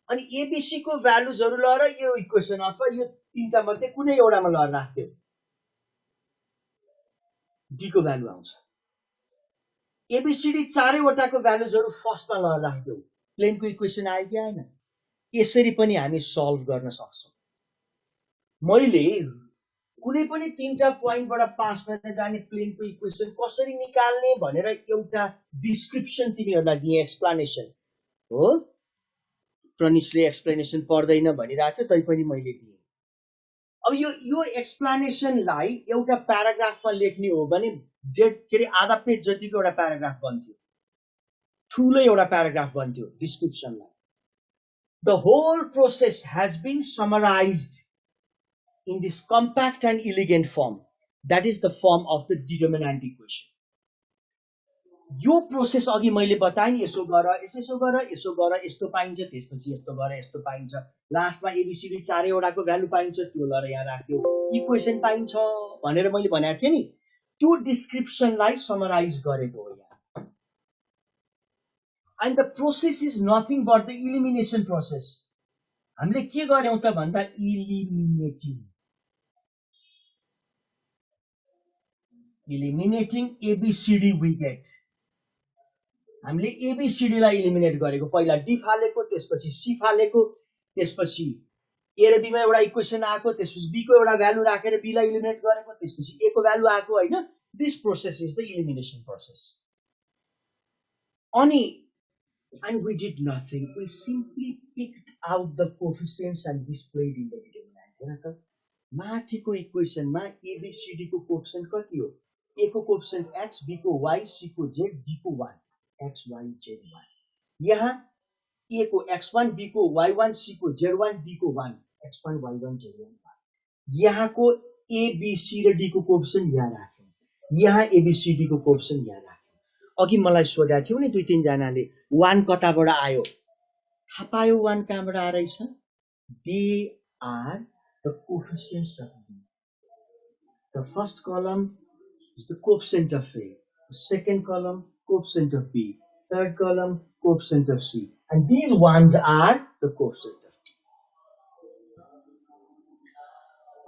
अनि ABC को भ्यालुजहरु ल र यो इक्वेसन अथवा यो तीनटा मध्ये कुनै एउटामा ल राख्देऊ, D को भ्यालु आउँछ। एबीसीडी चारैवटाको भ्यालुजहरु फर्स्टमा ल राख्देऊ, प्लेनको इक्वेसन आयो कि आएन। यसरी पनि हामी सल्भ गर्न सक्छौं। मैले कुनै पनि तीनटा पोइन्टबाट पास गर्न जाने प्लेनको इक्वेसन कसरी निकाल्ने भनेर एउटा डिस्क्रिप्सन तिमीहरुलाई दिए, एक्सप्लेनेसन हो। प्रनिसले एक्सप्लेनेसन पढ्दैन भनिरहेको थियो, तैपनि मैले दिए। अब यो एक्सप्लेनेसनलाई एउटा प्याराग्राफमा लेख्ने हो भने आधा पेज जतिको एउटा प्याराग्राफ बन्थ्यो, ठूलो एउटा प्याराग्राफ बन्थ्यो डिस्क्रिप्सनलाई। The whole process has been summarised in this compact and elegant form, that is the form of the determinant equation. यो प्रोसेस अघि मैले बताएँ, यसो गर, यसो गर, यसो गर, यस्तो पाइन्छ, त्यसपछि यस्तो गर, यस्तो पाइन्छ, लास्टमा एबीसीडी चारैवटाको भ्यालु पाइन्छ, त्यो लर यहाँ राख्यो, इक्वेसन पाइन्छ भनेर मैले भनेको थिएँ नि, त्यो डिस्क्रिप्सनलाई समराइज गरेको हो यहाँ। And the process is nothing but the elimination process. हामीले के गर्यौं त भन्दा eliminating ABCD we get. हामीले ABCD लाई एलिमिनेट गरेको, पहिला डी फालेको, त्यसपछि सी फालेको, त्यसपछि ए र बी मा एउटा इक्वेसन आएको, त्यसपछि बी को एउटा भ्यालु राखेर बी लाई एलिमिनेट गरेको, त्यसपछि ए को भ्यालु आएको हैन। This process is the elimination process. अनि and we did nothing, we simply picked out the coefficients and displayed in the determinant. हैन त, माथिको इक्वेसनमा एबीसीडी को कोएफिसिएन्ट कति हो, ए को कोएफिसिएन्ट x, बी को y, सी को z, डी को 1, x y z 1। यहाँ ए को x1, बी को y1, सी को z1, डी को 1, x1 y1 z1। यहाँको ए बी सी र डी को कोएफिसिएन्ट यहाँ राख्यौं, यहाँ एबीसीडी को कोएफिसिएन्ट यहाँ राख्यौं। अघि मलाई सोधेको थियो नि दुई तीन जनाले 1 कताबाट आयो, थाहा पायो 1 कहाँबाट आइरहेछ। They are the coefficients of B. The first column is the coefficient of A, the second column coefficient of B, third column coefficient of C, and these ones are the coefficient of T.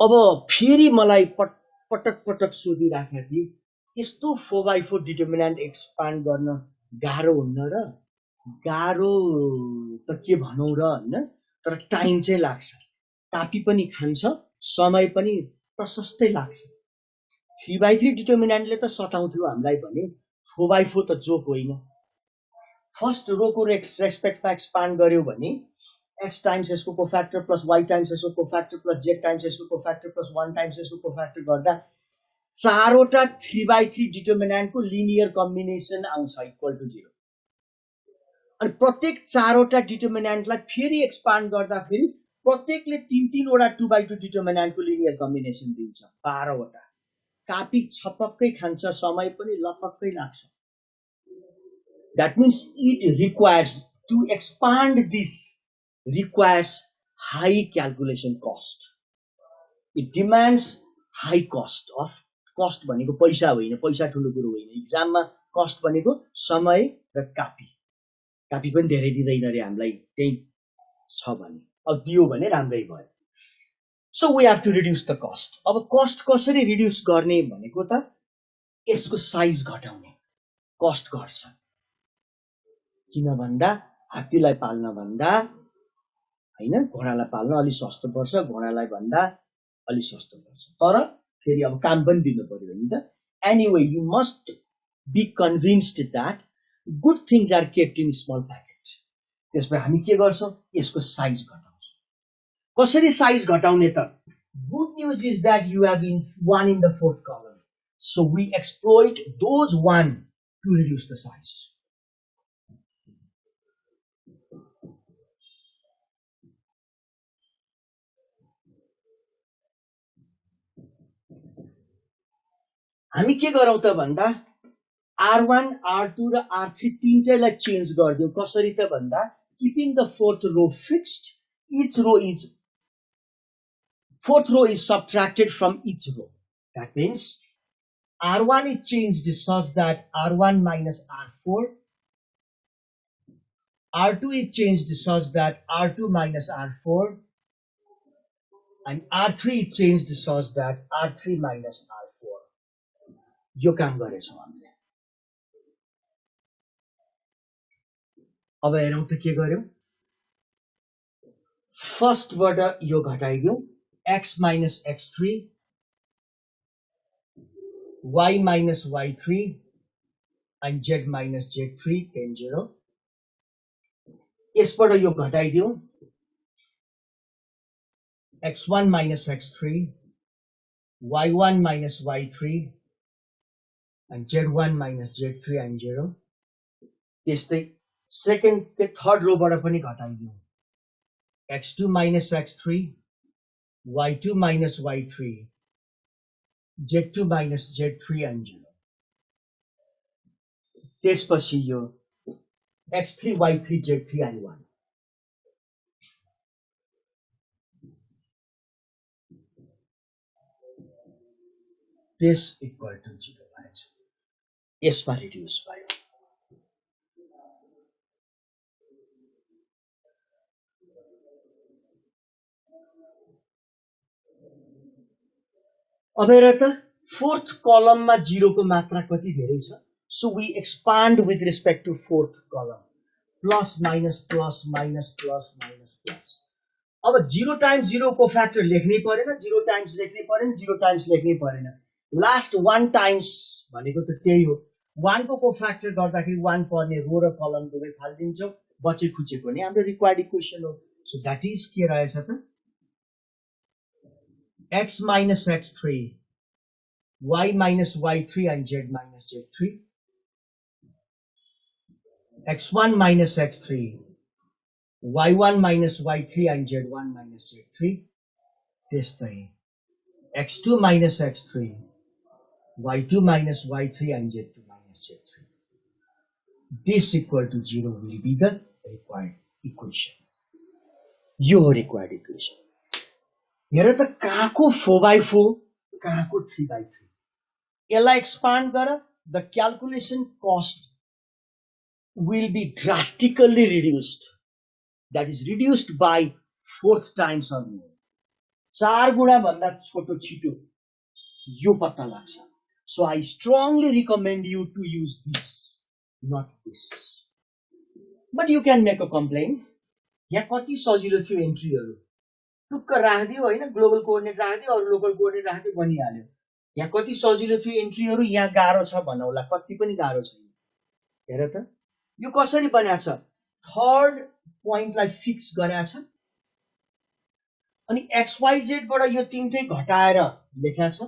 अब फेरि मलाई पटक पटक सोधिराखेको थिए, यस्तो 4x4 डिटर्मिनेन्ट एक्सपान्ड गर्न गाह्रो हुन्न र, गाह्रो त के भनौं र हैन, तर टाइम चाहिँ लाग्छ, कापी पनि खान्छ, समय पनि प्रशस्तै लाग्छ। 3/3 डिटर्मिनेन्टले त सताउँथ्यो हामीलाई भने 4/4 त जोक होइन। फर्स्ट रोको रेस्पेक्टमा एक्सपान्ड गर्यो भने x टाइम्स यसको कोफ्याक्टर प्लस y टाइम्स यसको कोफ्याक्टर प्लस z टाइम्स यसको कोफ्याक्टर प्लस 1 टाइम्स यसको कोफ्याक्टर गर्दा चारवटा 3/3 डिटर्मिनेन्टको लिनियर कम्बिनेसन आउँछ इक्वल टु 0। अनि प्रत्येक चारवटा डिटर्मिनेन्टलाई फेरि एक्सपान्ड गर्दा फेरि प्रत्येकले 3 वटा 2/2 डिटर्मिनेन्टको लिनियर कम्बिनेसन दिन्छ 12 वटा। कापी छपक्कै खान्छ, समय पनि लपक्कै लाग्छ। That means it requires to expand this requires high calculation cost. It demands high cost of cost भनेको पैसा होइन, पैसा ठुलो कुरो होइन। एक्जाममा कस्ट भनेको समय र कापी। कापी पनि धेरै दिँदैन रे हामीलाई, त्यही छ भने अब दियो भने राम्रै भयो। So we have to reduce the cost. अब कस्ट कसरी रिड्युस गर्ने भनेको त यसको साइज घटाउने कस्ट घट्छ। किन भन्दा हात्तीलाई पाल्न भन्दा हैन घोडालाई पाल्न अलि सस्तो पर्छ, घोडालाई भन्दा अलि सस्तो पर्छ, तर फेरि अब काम पनि दिनु पर्यो नि त। Anyway you must be convinced that good things are kept in small packet. त्यसपछि हामी के गर्छौं, यसको साइज घटाउँछौं। कसरी साइज घटाउने त? Good news is that you have one in the fourth column, so we exploit those one to reduce the size. हामी के गरौँ त भन्दा R1, R2 र R3 तीनटैलाई चेन्ज गर्दियौ। कसरी त भन्दा keeping the fourth row fixed, fourth row is subtracted from each row. That means R1 is changed such that R1 minus R4, R2 is changed such that R2 minus R4, and R3 is changed such that R3 minus R4. यो काम गरेछौं हामीले। अब हेरौं त के गर्यौं। फर्स्टबाट यो घटाइदियौ, x minus x3, y minus y3 and z minus z3 10 0। यसबाट यो घटाइदियौ, x1 minus x3, y1 minus y3 and z1 minus z3 and 0। त्यस्तै सेकेन्ड थर्ड रोबाट पनि घटाइदियौ, x2 minus x3, y2 minus y3, z2 minus z3 and 0। त्यसपछि यो x3 y3 z3 and 1। this equal to 0 भएछ। यसमा रिड्युस भयो। अब हेर त फोर्थ कलममा 0 को मात्रा कति धेरै छ। So we expand with respect to fourth column, plus minus plus minus plus minus plus. अब 0 टाइम्स 0 को फ्याक्टर लेख्नै परेन, 0 टाइम्स लेख्नै परेन, 0 टाइम्स लेख्नै परेन। लास्ट 1 टाइम्स भनेको त त्यही हो। 1 को फ्याक्टर गर्दाखेरि 1 पर्ने रो र कलम दुवै फाल्दिन्छौ, बचे खुचेको नि हाम्रो रिक्वायर्ड इक्वेसन हो। सो दैट इज के रहेछ त x minus x3, y minus y3 and z minus z3, x1 minus x3, y1 minus y3 and z1 minus z3। त्यस्तै x2 minus x3, y2 minus y3 and z2 minus z3। this equal to 0 will be the required equation। यो हो required equation। हेर त कहाँको 4/4, कहाँको 3/3। यसलाई एक्सपान्ड गर, the calculation cost will be drastically reduced, that is reduced by 4th times or more। 4 गुणा भन्दा छोटो छिटो यो पत्ता लाग्छ। So I strongly recommend you to use this, not this। But you can make a complaint। यहाँ कति सजिलो थियो एन्ट्रीहरु, टुक्क राख्दियो हैन, ग्लोबल कोअर्डिनेट राख्दियो, अरु लोकल कोअर्डिनेट राख्दियो, बनिहाल्यो। यहाँ कति सजिलो थियो एन्ट्रीहरु, यहाँ गाह्रो छ भनौला, कति पनि गाह्रो छैन। हेर त यो कसरी बनाएको छ, थर्ड पोइन्टलाई फिक्स गरेको छ अनि XYZ बाट यो तीनटै घटाएर लेखेको छ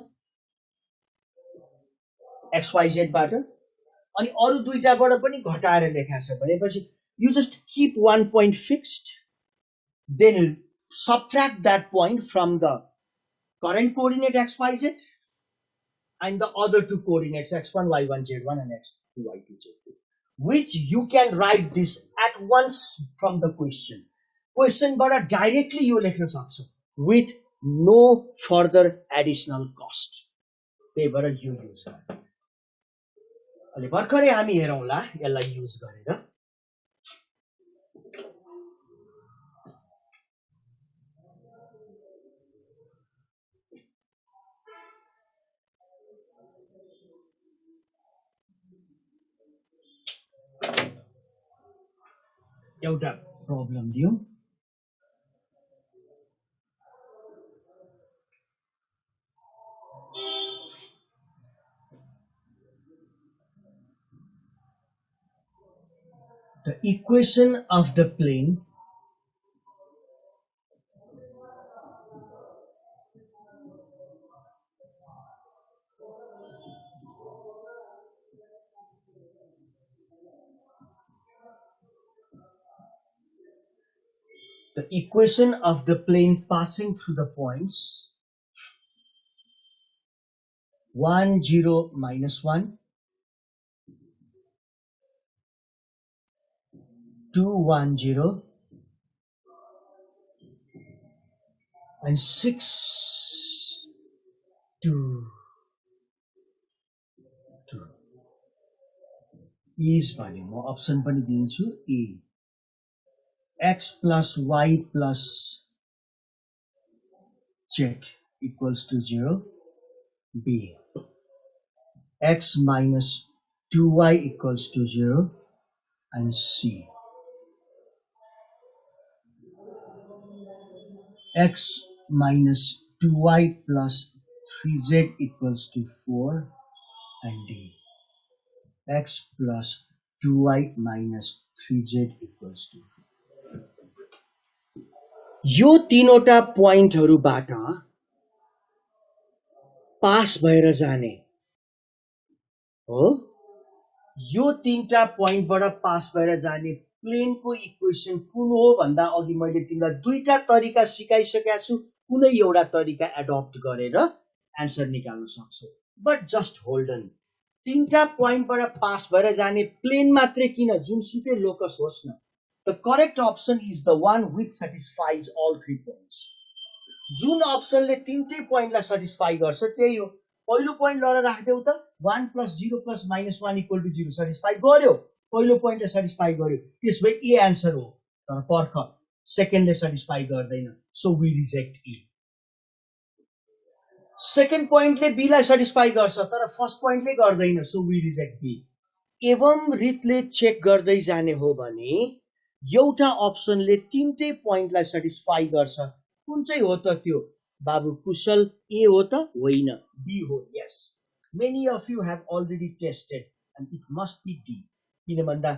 XYZ बाट, अनि अरु दुईटाबाट पनि घटाएर लेखेको छ भनेपछि you just keep one point fixed, then subtract that point from the current coordinate XYZ and the other two coordinates x1, y1, z1 and x2, y2, z2, which you can write this at once from the question. Question bara directly you लेख्न सक्छौ with no further additional cost. त्यही भएर यो युज गर्नु। अहिले भर्खरै हामी हेरौँला यसलाई युज गरेर। एउटा प्रब्लम दियौ, the equation of the plane passing through the points 1, 0, -1, 2, 1, 0 and 6, 2, 2 is भने म अप्सन पनि दिन्छु ए, x plus y plus z equals to 0, b, x minus 2y equals to 0 and c, x minus 2y plus 3z equals to 4 and d, x plus 2y minus 3z equals to 4. यो तीनवटा पोइन्टहरुबाट पास भएर जाने हो, यो तीनटा पोइन्टबाट पास भएर जाने प्लेनको इक्वेसन कुन हो भन्दा अघि मैले तिमीलाई दुईटा तरिका सिकाइसकेका छु, कुनै एउटा तरिका एडप्ट गरेर आन्सर निकाल्न सक्छौ। बट जस्ट होल्ड अन, तीनटा पोइन्टबाट पास भएर जाने प्लेन मात्रै किन, जुनसुकै लोकस होस् न, the correct option is the one which satisfies all 3 points. जुन अप्सनले तीनटै पोइन्टलाई सटिस्फाई गर्छ त्यही हो। पहिलो पोइन्ट लएर राख्देऊ त 1 + 0 + -1 = 0 सटिस्फाई गर्यो, पहिलो पोइन्टले सटिस्फाई गर्यो, त्यसमै ए आन्सर हो। तर पर्ख, सेकेन्डले सटिस्फाई गर्दैन, so we reject A. Second पोइन्टले बी लाई सटिस्फाई गर्छ तर फर्स्ट पोइन्टले गर्दैन, सो वी रिजेक्ट बी। एवं रीतले चेक गर्दै जाने हो भने एउटा अप्सनले तीनटै पोइन्टलाई सटिस्फाई गर्छ, कुन चाहिँ हो त त्यो बाबु कुशल? ए हो त? होइन, बी हो। Yes, many of you have already tested and it must be D, किन भन्दा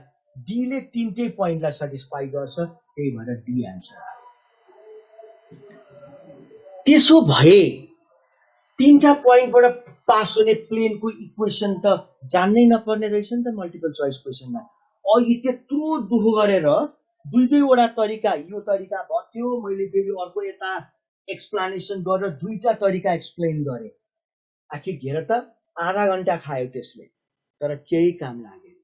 डी ले तीनटै पोइन्टलाई सटिस्फाई गर्छ, त्यही भएर डी आन्सर। त्यसो भए तीनटा पोइन्टबाट पास हुने प्लेनको इक्वेसन त जान्नै नपर्ने रहेछ नि त मल्टिपल चोइस क्वेसनमा। अघि त्यत्रो दुख गरेर दुई दुईवटा तरिका, यो तरिका भत्यो, मैले फेरि अर्को यता एक्सप्लेनेसन गरेर दुईटा तरिका एक्सप्लेन गरे। आखिर हेर त आधा घण्टा खायो त्यसले, तर केही काम लागेन।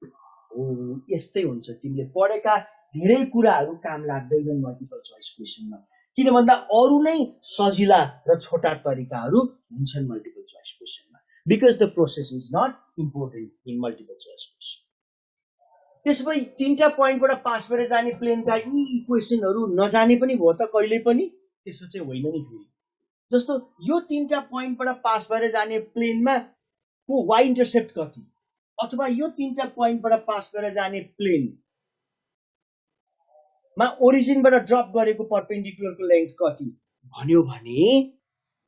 हो, यस्तै हुन्छ, तिमीले पढेका धेरै कुराहरू काम लाग्दैन मल्टिपल चोइस क्वेसनमा, किन भन्दा अरु नै सजिला र छोटा तरिकाहरू हुन्छन् मल्टिपल चोइस क्वेसनमा, because the process is not important in multiple choice question. त्यसपछि तीनटा पोइन्टबाट पास भएर जाने प्लेनका यी इक्वेसनहरू नजाने पनि भयो त कहिले पनि, त्यसो चाहिँ होइन नि फेरि। जस्तो यो तीनटा पोइन्टबाट पास भएर जाने प्लेनमा को वाइ इन्टरसेप्ट कति, अथवा यो तीनटा पोइन्टबाट पास भएर जाने प्लेन मा ओरिजिनबाट ड्रप गरेको परपेन्डिकुलरको लेन्थ कति भन्यो भने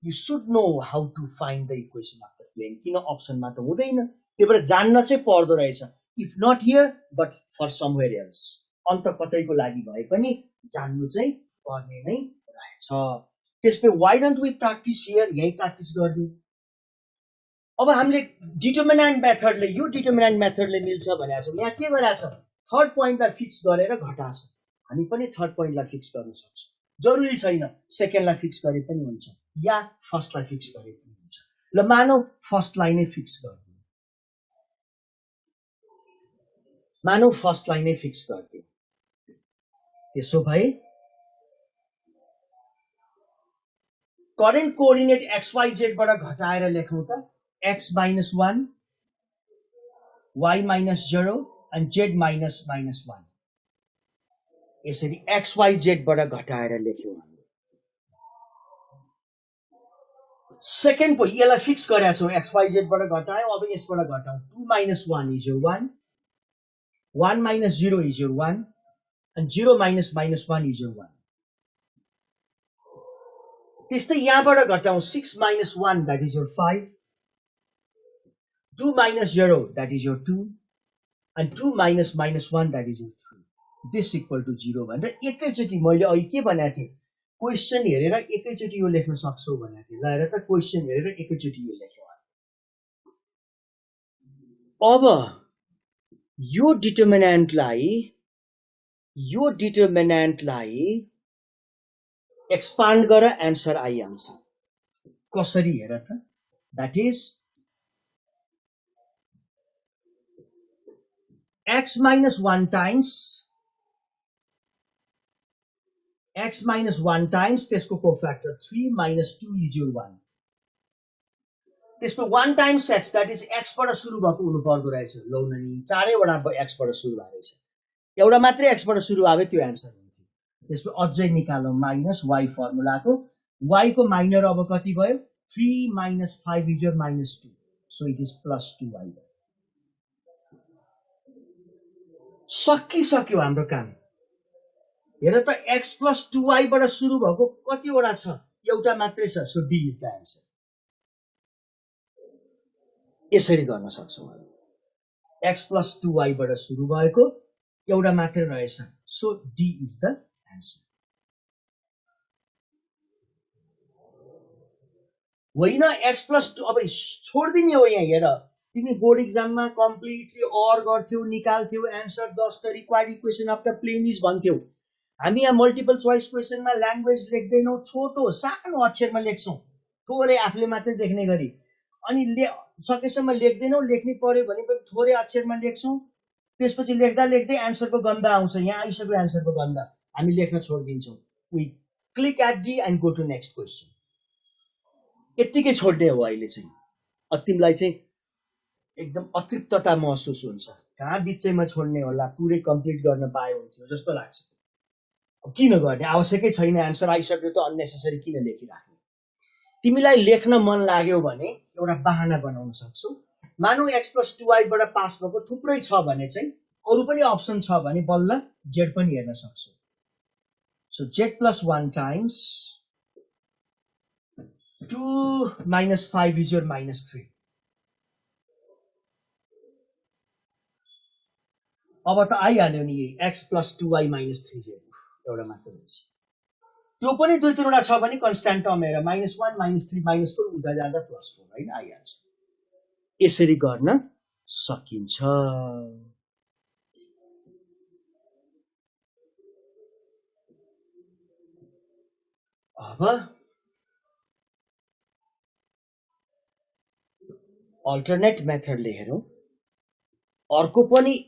you should know how to find the equation of the plane किन अप्सनमा त हुँदैन त्यही भएर जान्न चाहिँ पर्दो रहेछ if not here but for somewhere else अन्त कतैको लागि भए पनि जान्नु चाहिँ पर्ने नै रहेछ त्यसपछि why don't we practise here यही प्र्याक्टिस गर्दियौ अब हामीले डिटर्मिनेन्ट मेथडले यो डिटर्मिनेन्ट मेथडले मिल्छ भनेको छ यहाँ के गरेछ थर्ड पोइन्टलाई फिक्स गरेर घटाछ हामी पनि थर्ड पोइन्टलाई फिक्स गर्न सक्छौं जरुरी छैन सेकेन्डलाई फिक्स गरे पनि हुन्छ या फर्स्टलाई फिक्स गरे पनि हुन्छ ल मानौ फर्स्टलाई नै फिक्स गर्दियौ मानौ फर्स्टलाई नै फिक्स गर्दियौ त्यसो भए करेन्ट कोअर्डिनेट XYZ बाट घटाएर लेखौं त x minus 1 y minus 0 and z minus minus 1 यसरी XYZ बाट घटाएर लेख्यौं हामीले सेकेन्ड पोइन्ट यसलाई फिक्स गरेका छौं XYZ बाट घटायौं अब यसबाट घटाउँ 2 minus 1 is your 1 1 minus 0 is your 1 and 0 minus minus 1 is your 1 त्यस्तै यहाँबाट घटाउँ 6 minus 1 that is your 5 2 minus 0 that is your 2 and 2 minus minus 1 that is your 3 this equal to 0 भनेर एकैचोटी मैले अघि के भनेको थिएँ क्वेशन हेरेर एकैचोटी यो लेख्न सक्छौ भनेको थिएँ ल हेर त क्वेशन हेरेर एकैचोटी यो लेख्यौ अब यो डिटर्मिनेन्टलाई एक्सपान्ड गर आन्सर आइहाल्छ कसरी हेर त that is x minus 1 times त्यसको कोफैक्टर 3 minus 2 is your 1 त्यसको 1 times x that is x बाट सुरु भएको हुनु पर्दो रहेछ लौ न नि चारैवटा x बाट सुरु भएको रहेछ एउटा मात्रै x बाट सुरु आवे त्यो आन्सर हुन्थ्यो त्यसको अझै निकालौं माइनस y फर्मुलाको y को माइनर अब कति भयो 3 minus 5 is your minus 2 so it is plus 2y सकिसक्यो हाम्रो काम हेर त x plus 2y बाट सुरु भएको कतिवटा छ एउटा मात्रै छ so d is the answer यसरी गर्न सक्छौं x plus 2y बाट सुरु भएको एउटा मात्रै रहेछ so d is the answer होइन x plus 2 अब छोड्दिने हो यहाँ हेर तिमी बोर्ड एक्जाममा कम्प्लिटली और गर्थ्यौ निकाल्थ्यौ answer 10 the required equation of the plane is भन्थ्यौ हामी यहाँ मल्टिपल चोइस क्वेसनमा ल्याङ्ग्वेज लेख्दैनौ छोटो सानो अक्षरमा लेख्छौं थोरै आफूले मात्रै देख्ने गरी अनि सकेसम्म लेख्दैनौ लेख्नै पर्यो भने पनि थोरै अक्षरमा लेख्छौं त्यसपछि लेख्दा लेख्दै आन्सरको गन्ध आउँछ यहाँ आइसक्यो आन्सरको गन्ध हामी लेख्न छोड्दिन्छौं we click at D and go to next question यतिकै छोड्ने हो अहिले चाहिँ तिमीलाई चाहिँ एकदम अतृप्तता महसुस हुन्छ कहाँ बिचैमा छोड्ने होला पुरै कम्प्लिट गर्न पाए हुन्थ्यो जस्तो लाग्छ किन गर्ने आवश्यकै छैन आन्सर आइसक्यो त अननेसेसरी किन लेखिराख्ने तिमीलाई लेख्न मन लाग्यो भने एउटा बहाना बनाउन सक्छौ मानौ x plus 2y बाट पास भएको थुप्रै छ भने चाहिँ अरु पनि अप्सन छ भने बल्ल z पनि हेर्न सक्छौ so z plus 1 times 2 minus 5 is your minus 3 अब त आइहाल्यो नि x plus 2y minus 3z एउटा मात्र हुन्छ त्यो पनि दुई तीनवटा छ भने कन्स्ट्यान्ट टर्म हेर -1 -3 -4 उता जाँदा +4 हैन आइहाल्छ यसरी गर्न सकिन्छ अब अल्टरनेट मेथडले हेरौं अर्को पनि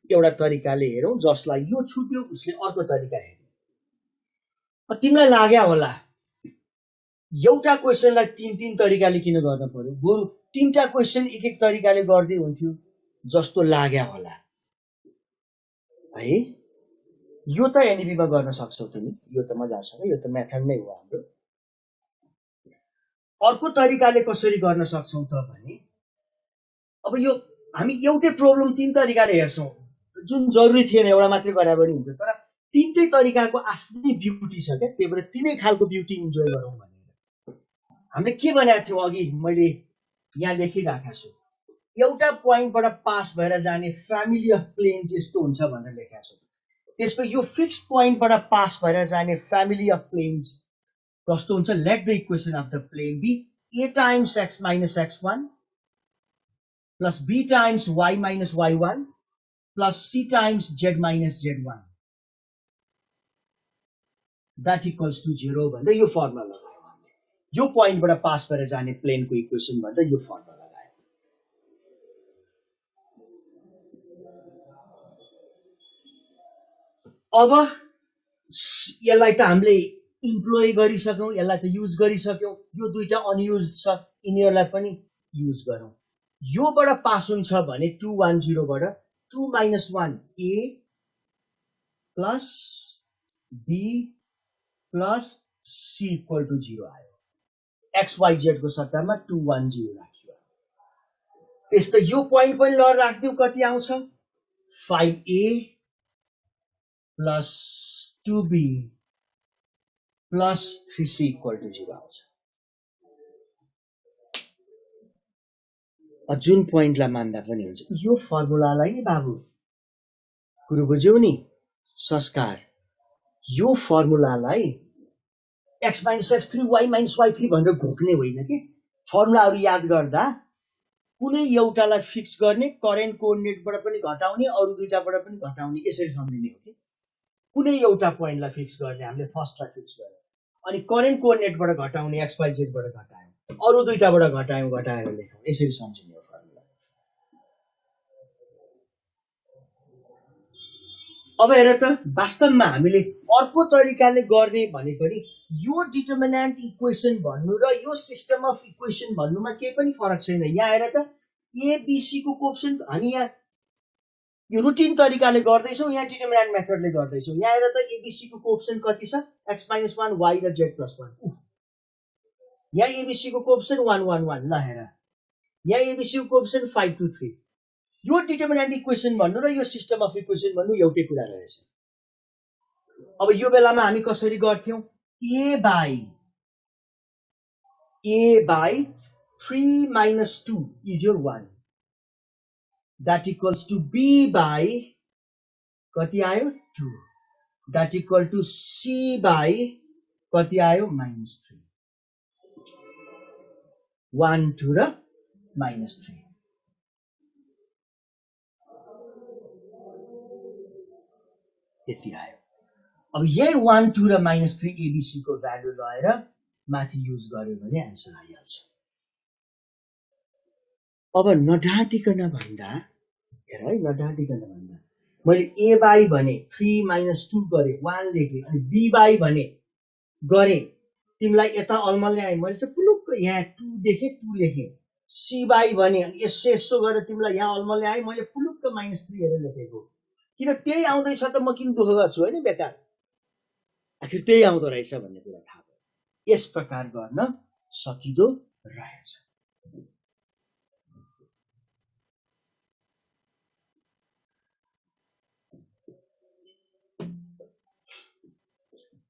एउटा तरिकाले हेरौं जसलाई यो छुट्यो उसले अर्को तरिका हेर्नु तिमीलाई लाग्या होला एउटा क्वेशनलाई तीन तरिकाले किन गर्न पर्यो बरु तीनटा क्वेशन एक तरिकाले गर्दै हुन्थ्यो जस्तो लाग्या होला है यो त एनईपी मा गर्न सक्छौ तिमी यो त मजासँग यो त मेथड नै हो हाम्रो अर्को तरिकाले कसरी गर्न सक्छौ त भने अब यो हामी एउटै प्रब्लम तीन तरिकाले हेर्छौं जुन जरुरी थिएन एउटा मात्रै गरे पनि हुन्छ तर तीनटै तरिकाको आफ्नै ब्युटी छ के त्यही भएर तीनै खालको ब्युटी इन्जोय गरौँ भनेर हामीले के भनेको थियौ अघि मैले यहाँ लेखिराखेको छु एउटा पोइन्टबाट पास भएर जाने फ्यामिली अफ प्लेन्स यस्तो हुन्छ भनेर लेखेको छु त्यसपछि यो फिक्स्ड पोइन्टबाट पास भएर जाने फ्यामिली अफ प्लेन्स कस्तो हुन्छ let the equation of the plane be a times x minus x1 plus b times y minus y1 plus c times z minus z1 that equals to 0 भनेर यो फर्मुला लगायो हामीले यो पोइन्टबाट पास भएर जाने प्लेनको इक्वेसन भनेर यो फर्मुला लगायो अब यसलाई त हामीले इम्प्लोय गरिसक्यौं यसलाई त युज गरिसक्यौं यो दुईटा अनयुज छ यिनीहरुलाई पनि युज गरौं योबाट पास हुन्छ भने 210 बाट 2 - 1 a plus b plus c equal to 0 आयो xyz को सट्टामा 210 राखियो त्यस्तै यो पोइन्ट पनि ल राख्दियौ कति आउँछ 5a plus 2b plus 3c equal to 0 आउँछ जुन पोइन्टलाई मान्दा पनि हुन्छ यो फर्मुलालाई नि बाबु कुरो बुझ्यौ नि संस्कार यो फर्मुलालाई x - x3 y - y3 भनेर घोक्ने होइन के फर्मुलाहरु याद गर्दा कुनै एउटालाई फिक्स गर्ने करेन्ट कोअर्डिनेटबाट पनि घटाउने अरु दुईटाबाट पनि घटाउने यसरी सम्झिने हो के कुनै एउटा पोइन्टलाई फिक्स गर्ने हामीले फर्स्टलाई फिक्स गर्यो अनि करेन्ट कोअर्डिनेटबाट घटाउने x y z बाट घटायौं अरु दुईटाबाट घटाएर लेखौं यसरी सम्झिने हो फर्मुला अब हेर त वास्तवमा हामीले अर्को तरिकाले गर्ने भने पनि यो डिटरमिनेन्ट इक्वेसन भन्नु र यो सिस्टम अफ इक्वेसन भन्नुमा केही पनि फरक छैन यहाँ हेर त a b c को कोएफिसिएन्ट हामी यहाँ यो रुटिन तरिकाले गर्दै छौं यहाँ डिटरमिनेन्ट मेथडले गर्दै छौं यहाँ हेर त a b c को कोएफिसिएन्ट कति छ x - 1 y र z + 1 यहाँ a b c को कोएफिसिएन्ट 1 1 1 ल हेर यहाँ a b c को कोएफिसिएन्ट 5 2 3 यो डिटरमिनेन्ट इक्वेसन भन्नु र यो सिस्टम अफ इक्वेसन भन्नु एउटै कुरा रहेछ अब यो बेलामा हामी कसरी गर्थ्यौं a by 3 minus 2 is your 1 that equals to b by कति आयो 2 that equal to c by कति आयो -3 1 2 र -3 यति आयो अब यही 1 2 र -3 abc को भ्यालु लगाएर माथि युज गर्यो भने आन्सर आइहाल्छ अब नढाँटिकन भन्दा हेर है नढाँटिकन भन्दा मैले a by भने 3 - 2 गरे 1 लेखे अनि b by भने गरे तिमीलाई यता अलमल ल्याए मैले चाहिँ पुलुक्क यहाँ 2 देखे 2 लेखे c by भने अनि यसो गरेर तिमीलाई यहाँ अलमल ल्याए मैले पुलुक्क -3 हेरेर लेखेको किन त्यही आउँदै छ त म किन दुःख गर्छु हैन बेकार आखिर त्यही आउँदो रहेछ भन्ने कुरा थाहा भयो यस प्रकार गर्न सकिदो रहेछ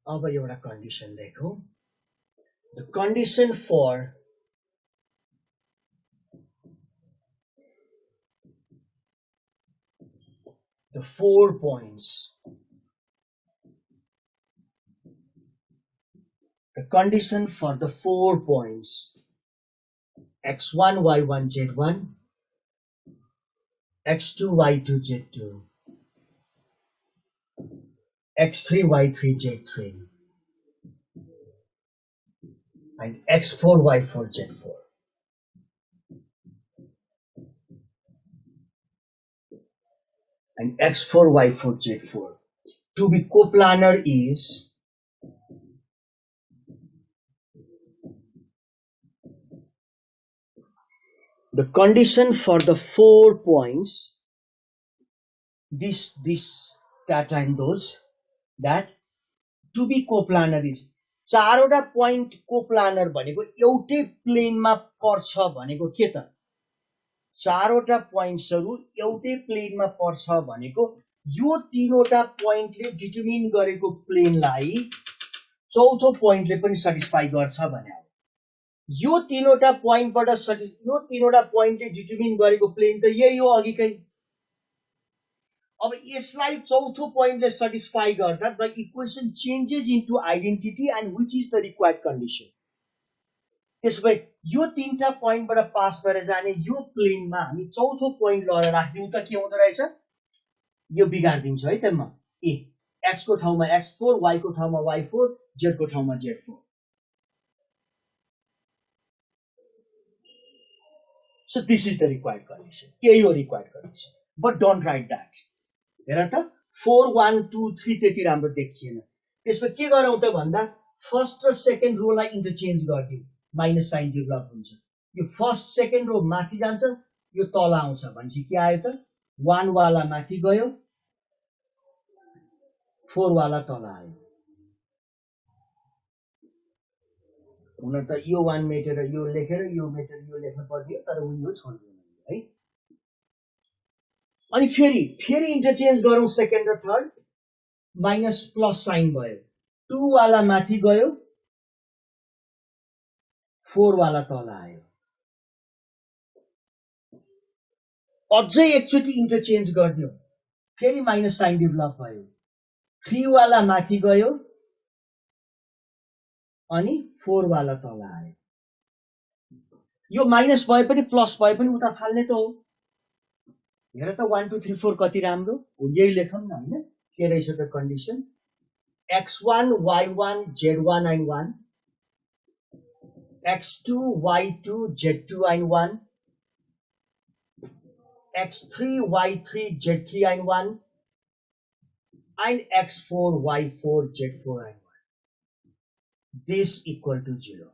अब एउटा कन्डिसन लेखौं the condition for the 4 points the condition for the 4 points x1 y1 z1 x2 y2 z2 x3 y3 z3 and x4 y4 z4 and x4 y4 z4 to be coplanar is the condition for the 4 points this that and those that to be coplanar is चारवटा पोइन्ट कोप्लानर भनेको एउटै प्लेनमा पर्छ भनेको के त चारवटा पोइन्ट्सहरु एउटै प्लेनमा पर्छ भनेको यो तीनवटा पोइन्टले डिटरमिन गरेको प्लेनलाई चौथो पोइन्टले पनि सटिस्फाई गर्छ भने हो यो तीनवटा पोइन्टबाट यो तीनवटा पोइन्टले डिटर्मिन गरेको प्लेन त यही हो अघिकै। अब यसलाई चौथो पोइन्टले सटिस्फाई गर्दा the equation changes into identity and which is the required condition. त्यसो भए यो तीनटा पोइन्टबाट पास गरेर जाने यो प्लेनमा हामी चौथो पोइन्ट लगेर राखिदिउँ त के हुँदो रहेछ, यो बिगारिदिन्छु है त म। ए एक्स को ठाउँमा x4, y को ठाउँमा y4, z को ठाउँमा z4। So this is the required condition. यही हो required condition. But don't write that. हेर त 4 1 2 3 त्यति राम्रो देखिएन। त्यसमा के गरौँ त भन्दा फर्स्ट र सेकेन्ड रोलाई इन्टरचेन्ज गरिदिउँ, माइनस साइन डेभलप हुन्छ। यो फर्स्ट सेकेन्ड रो माथि जान्छ, यो तल आउँछ भनेपछि के आयो त 1 वाला माथि गयो, 4 वाला तल आयो। हुन त यो 1 मेटेर यो लेखेर यो मेटेर यो लेख्न पर्यो, तर उयो छोड्दिनु है। अनि फेरि इन्टरचेन्ज गरौँ सेकेन्ड र थर्ड, माइनस प्लस साइन भयो, 2 वाला माथि गयो, 4 वाला तल आयो। अझै एकचोटि इन्टरचेन्ज गरिदिउँ, फेरि माइनस साइन डेभलप भयो, 3 वाला माथि गयो अनि 4 वाला तल आयो। यो माइनस भए पनि प्लस भए पनि उता फाल्ने त हो। हेर त 1 2 3 4 कति राम्रो हो, यही लेखौँ न हैन। के रहेछ त condition, x1 y1 z1 and 1, x2 y2 z2 and 1, x3 y3 z3 and 1, and x4 y4 z4 and 1. This equal to 0.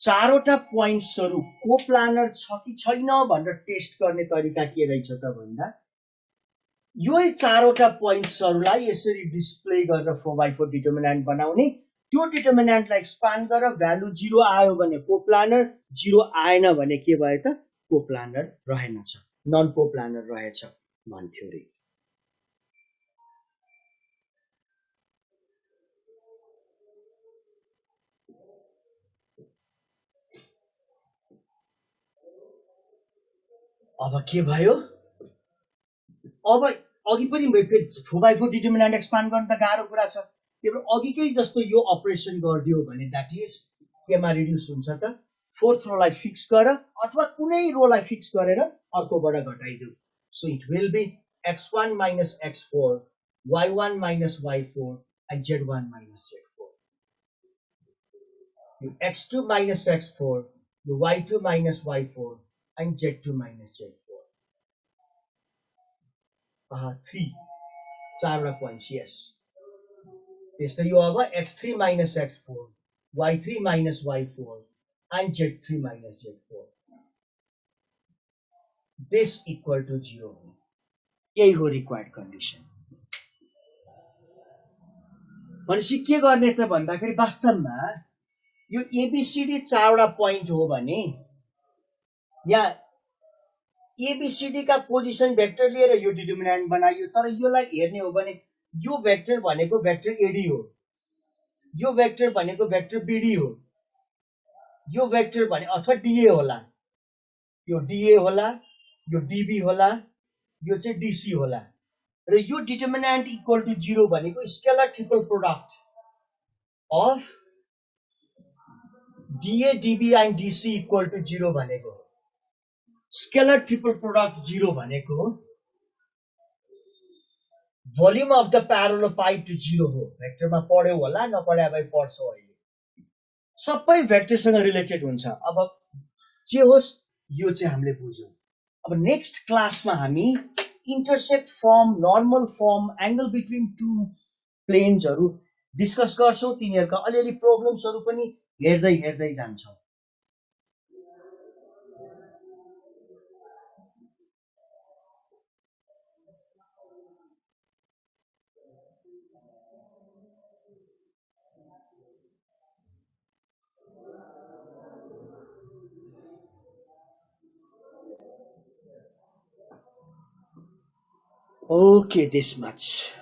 चारवटा पोइन्ट्सहरु कोप्लानर छ कि छैन भनेर टेस्ट गर्ने तरिका के रहेछ त भन्दा यो चारवटा पोइन्ट्सहरुलाई यसरी डिस्प्ले गरेर 4x4 डिटर्मिनेन्ट बनाउने, त्यो डिटर्मिनेन्टलाई एक्सपान्ड गरेर भ्यालु 0 आयो भने कोप्लानर, 0 आएन भने के भयो त कोप्लानर रहेनछ, नन कोप्लानर रहेछ भन्थ्यो रे। अब के भयो, अब अघि पनि 4x4 डिटर्मिनेन्ट एक्सपान्ड गर्न त गाह्रो कुरा छ, त्यही अघिकै जस्तो यो अपरेसन गरिदियो भने दैट इज केमा रिड्युस हुन्छ त फोर्थ रोलाई फिक्स गर अथवा कुनै रोलाई फिक्स गरेर अर्कोबाट घटाइदिउ। So it will be x1 minus x4, y1 minus y4 and z1 minus z4। यो x2 minus x4, यो y2 minus y4 and z2 minus z4। 3 चारवटा पोइन्ट्स, यस। त्यस्तै यो अब x3 minus x4, y3 minus y4 and z3 minus z4। This equal to 0 हो, यही हो रिक्वायर्ड कन्डिसन। भनेपछि के गर्ने त भन्दाखेरि वास्तवमा यो एबीसीडी चारवटा पोइन्ट हो भने यहाँ एबीसीडी का पोजिसन भेक्टर लिएर यो डिटर्मिनेन्ट बनाइयो, तर योलाई हेर्ने हो भने यो भेक्टर भनेको भेक्टर एडी हो, यो भेक्टर भनेको भेक्टर बीडी हो, यो भेक्टर भने अथवा डीए होला, यो डीए होला, यो डीबी होला, यो चाहिँ डीसी होला। र यो डिटर्मिनेन्ट इक्वल टु 0 भनेको scalar triple product of DA DB and DC equal to 0 भनेको हो। स्केलर ट्रिपल प्रोडक्ट 0 भनेको volume of the parallelepiped to 0 हो। भेक्टरमा पढ्यौ होला, नपढ्या भए पढ्छौ अहिले, सबै भेक्टरसँग रिलेटेड हुन्छ। अब जे होस् यो चाहिँ हामीले बुझ्यौं। अब नेक्स्ट क्लासमा हामी intercept form, normal form, angle between two प्लेन्सहरु डिस्कस गर्छौं। तिनीहरुका अलिअलि प्रब्लम्सहरु पनि हेर्दै जान्छौं। Okay, this much.